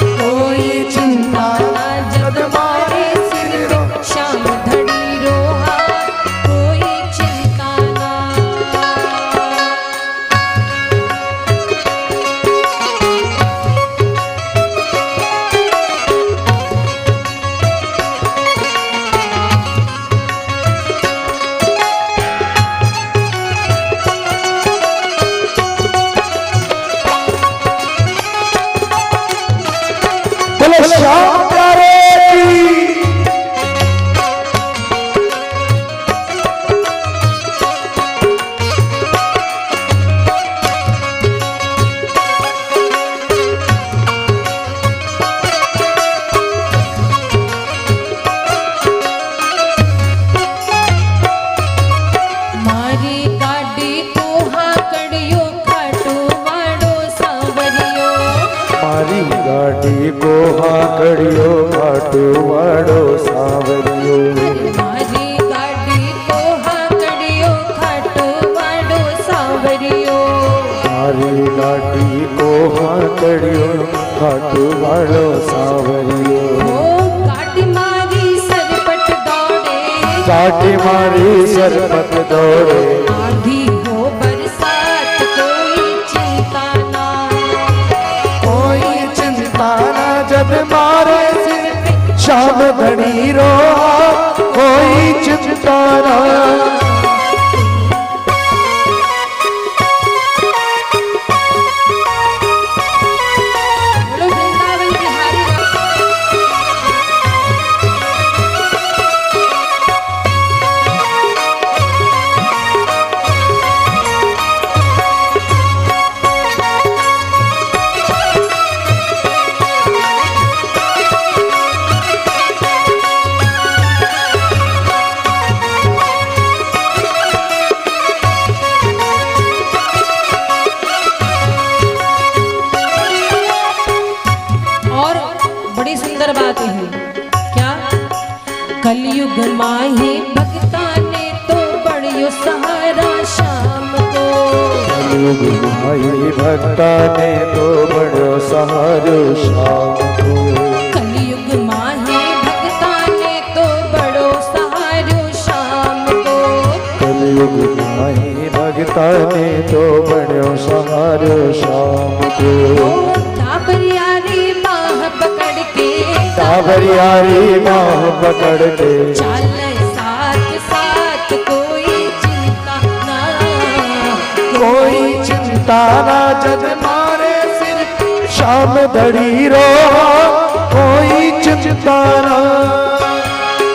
कोई चिंता ना जब मारे सिर रो, शाम धड़ी रोहा, कोई चिंता ना। गाड़ी को हाथड़ियो खाटू वालो सावरियो काटी मारी सरपट दौड़े काटी मारी सरपट दौड़े आंधी हो बरसात कोई चिंता ना कोई चिंता ना जब मारे सिर पे शाम घड़ी रो कोई चिंता ना बात है क्या कलयुग माही भक्ता ने तो बड़ियो सहारा शाम को कलयुग माही भक्ता ने तो बड़ो सहारो शाम को कलयुग माही भक्ता ने तो बड़ो सहारो शाम को कलयुग माही भक्ता ने तो बड़ो सहारो शाम को ताबरियारी बाह पकड़ के चाले साथ साथ कोई चिंता ना कोई चिंता ना जद मारे सिर शाम धड़ी रो कोई चिंता ना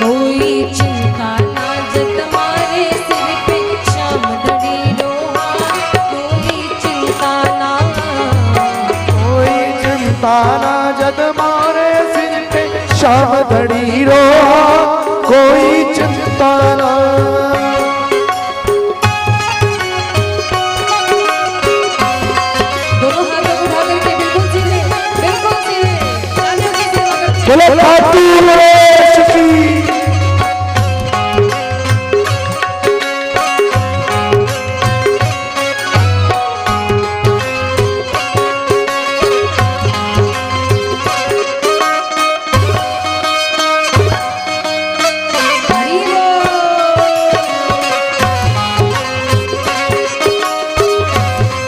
कोई चिंता ना जद मारे सिर पे शाम धड़ी रो कोई चिंता ना कोई चिंता ना जद मारे शाम घड़ी रो कोई चिंता ना दोनों हाथ उठा करके बिल्कुल सीधे बोलो खाटू नरेश की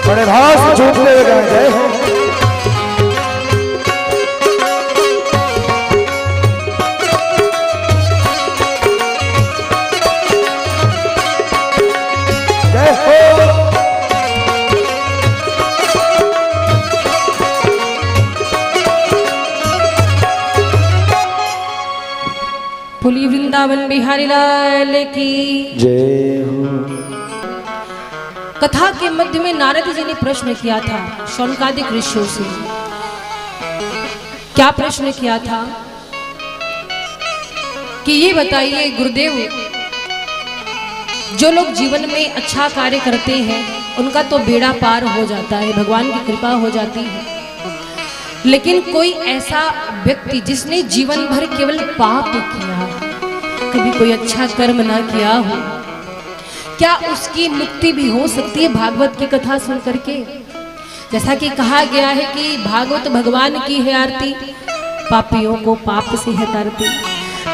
बड़े भाव से झूठने लगा जय हो जय हो पुली वृंदावन बिहारी लाल की जय हो। कथा के मध्य में नारद जी ने प्रश्न किया था शौनकादिक ऋषियों से। क्या प्रश्न किया था कि ये बताइए गुरुदेव, जो लोग जीवन में अच्छा कार्य करते हैं उनका तो बेड़ा पार हो जाता है, भगवान की कृपा हो जाती है, लेकिन कोई ऐसा व्यक्ति जिसने जीवन भर केवल पाप किया, कभी कोई अच्छा कर्म ना किया हो, क्या उसकी मुक्ति भी हो सकती है भागवत की कथा सुन करके? जैसा कि कहा गया है कि भागवत भगवान की है आरती, पापियों को पाप से है तारती।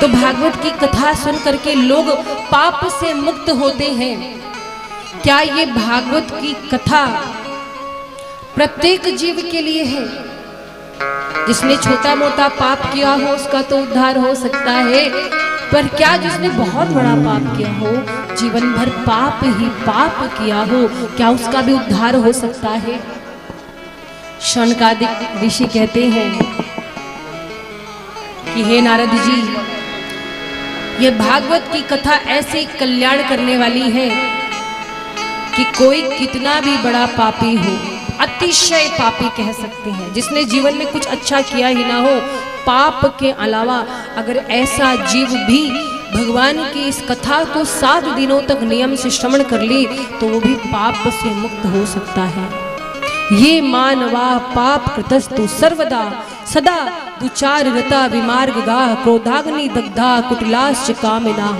तो भागवत की कथा सुन करके लोग पाप से मुक्त होते हैं। क्या ये भागवत की कथा प्रत्येक जीव के लिए है? जिसने छोटा मोटा पाप किया हो उसका तो उद्धार हो सकता है, पर क्या जिसने बहुत बड़ा पाप किया हो, जीवन भर पाप ही पाप किया हो, क्या उसका भी उद्धार हो सकता है? शौनकादिक ऋषि कहते हैं कि हे नारद जी, ये भागवत की कथा ऐसे कल्याण करने वाली है कि कोई कितना भी बड़ा पापी हो, अतिशय पापी कह सकते हैं, जिसने जीवन में कुछ अच्छा किया ही ना हो, पाप के अलावा अगर ऐसा जीव भी भगवान की इस कथा को 7 दिनों तक नियम से श्रवण कर ली तो वो भी पाप से मुक्त हो सकता है। ये मानवा पाप कृतस्तु सर्वदा सदा दुचार रता विमार्गगा क्रोधाग्नि दग्धा कुटिलाश्च कामिना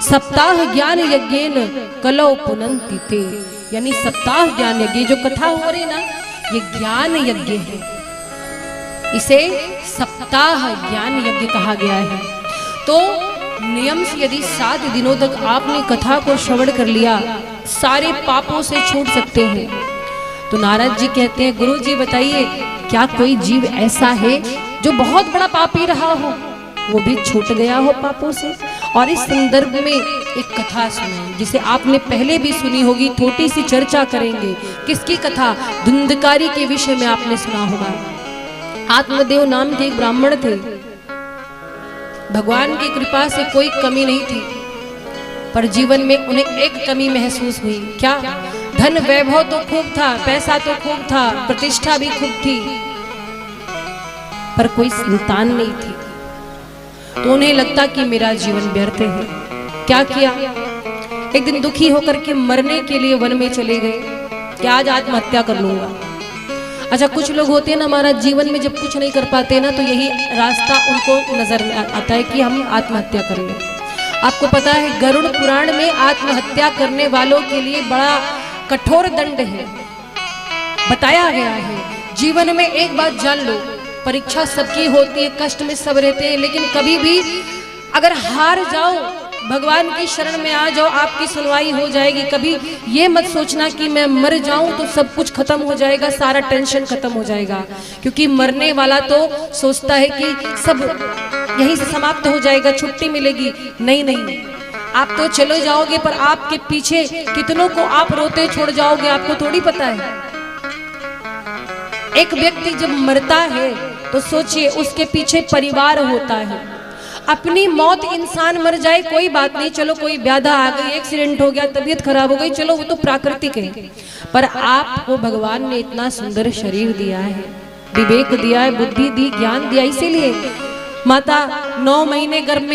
सप्ताह ज्ञान यज्ञेन कलौ पुनन्ति ते। यानी सप्ताह ज्ञान यज्ञ जो कथा हो रही ना, ये ज्ञान यज्ञ है, इसे सप्ताह ज्ञान यज्ञ कहा गया है। तो नियम से यदि 7 दिनों तक आपने कथा को श्रवण कर लिया, सारे पापों से छूट सकते हैं। तो नारद जी कहते हैं, गुरु जी बताइए, क्या कोई जीव ऐसा है जो बहुत बड़ा पापी रहा हो, वो भी छूट गया हो पापों से? और इस संदर्भ में एक कथा सुनाई, जिसे आपने पहले भी सुनी होगी, थोड़ी सी चर्चा करेंगे। किसकी कथा? धुंधकारी के विषय में आपने सुना होगा। आत्मदेव नाम के एक ब्राह्मण थे। भगवान की कृपा से कोई कमी नहीं थी, पर जीवन में उन्हें एक कमी महसूस हुई। क्या? धन वैभव तो खूब था, पैसा तो खूब था, प्रतिष्ठा भी खूब थी, पर कोई संतान नहीं थी। तो उन्हें लगता कि मेरा जीवन व्यर्थ है। क्या किया? एक दिन दुखी होकर के मरने के लिए वन में चले गए कि आज आत्महत्या कर लूंगा। अच्छा, कुछ लोग होते हैं ना, हमारा जीवन में जब कुछ नहीं कर पाते ना, तो यही रास्ता उनको नजर में आता है कि हम आत्महत्या कर लें। आपको पता है, गरुड़ पुराण में आत्महत्या करने वालों के लिए बड़ा कठोर दंड है, बताया गया है। जीवन में एक बात जान लो, परीक्षा सबकी होती है, कष्ट में सब रहते हैं, लेकिन कभी भी अगर हार जाओ, भगवान की शरण में आ जाओ, आपकी सुनवाई हो जाएगी। कभी ये मत सोचना कि मैं मर जाऊं तो सब कुछ खत्म हो जाएगा, सारा टेंशन खत्म हो जाएगा, क्योंकि मरने वाला तो सोचता है कि सब यहीं से समाप्त हो जाएगा, छुट्टी मिलेगी। नहीं नहीं, आप तो चले जाओगे, पर आपके पीछे कितनों को आप रोते छोड़ जाओगे, आपको थोड़ी पता है। एक व्यक्ति जब मरता है तो सोचिए, उसके पीछे परिवार होता है। अपनी मौत इंसान मर जाए कोई बात नहीं, चलो कोई व्याधा आ गई, एक्सीडेंट हो गया, तबीयत खराब हो गई, चलो वो तो प्राकृतिक है। पर आपको भगवान ने इतना सुंदर शरीर दिया है, विवेक दिया है, बुद्धि दी, ज्ञान दिया। इसीलिए माता 9 महीने गर्भ में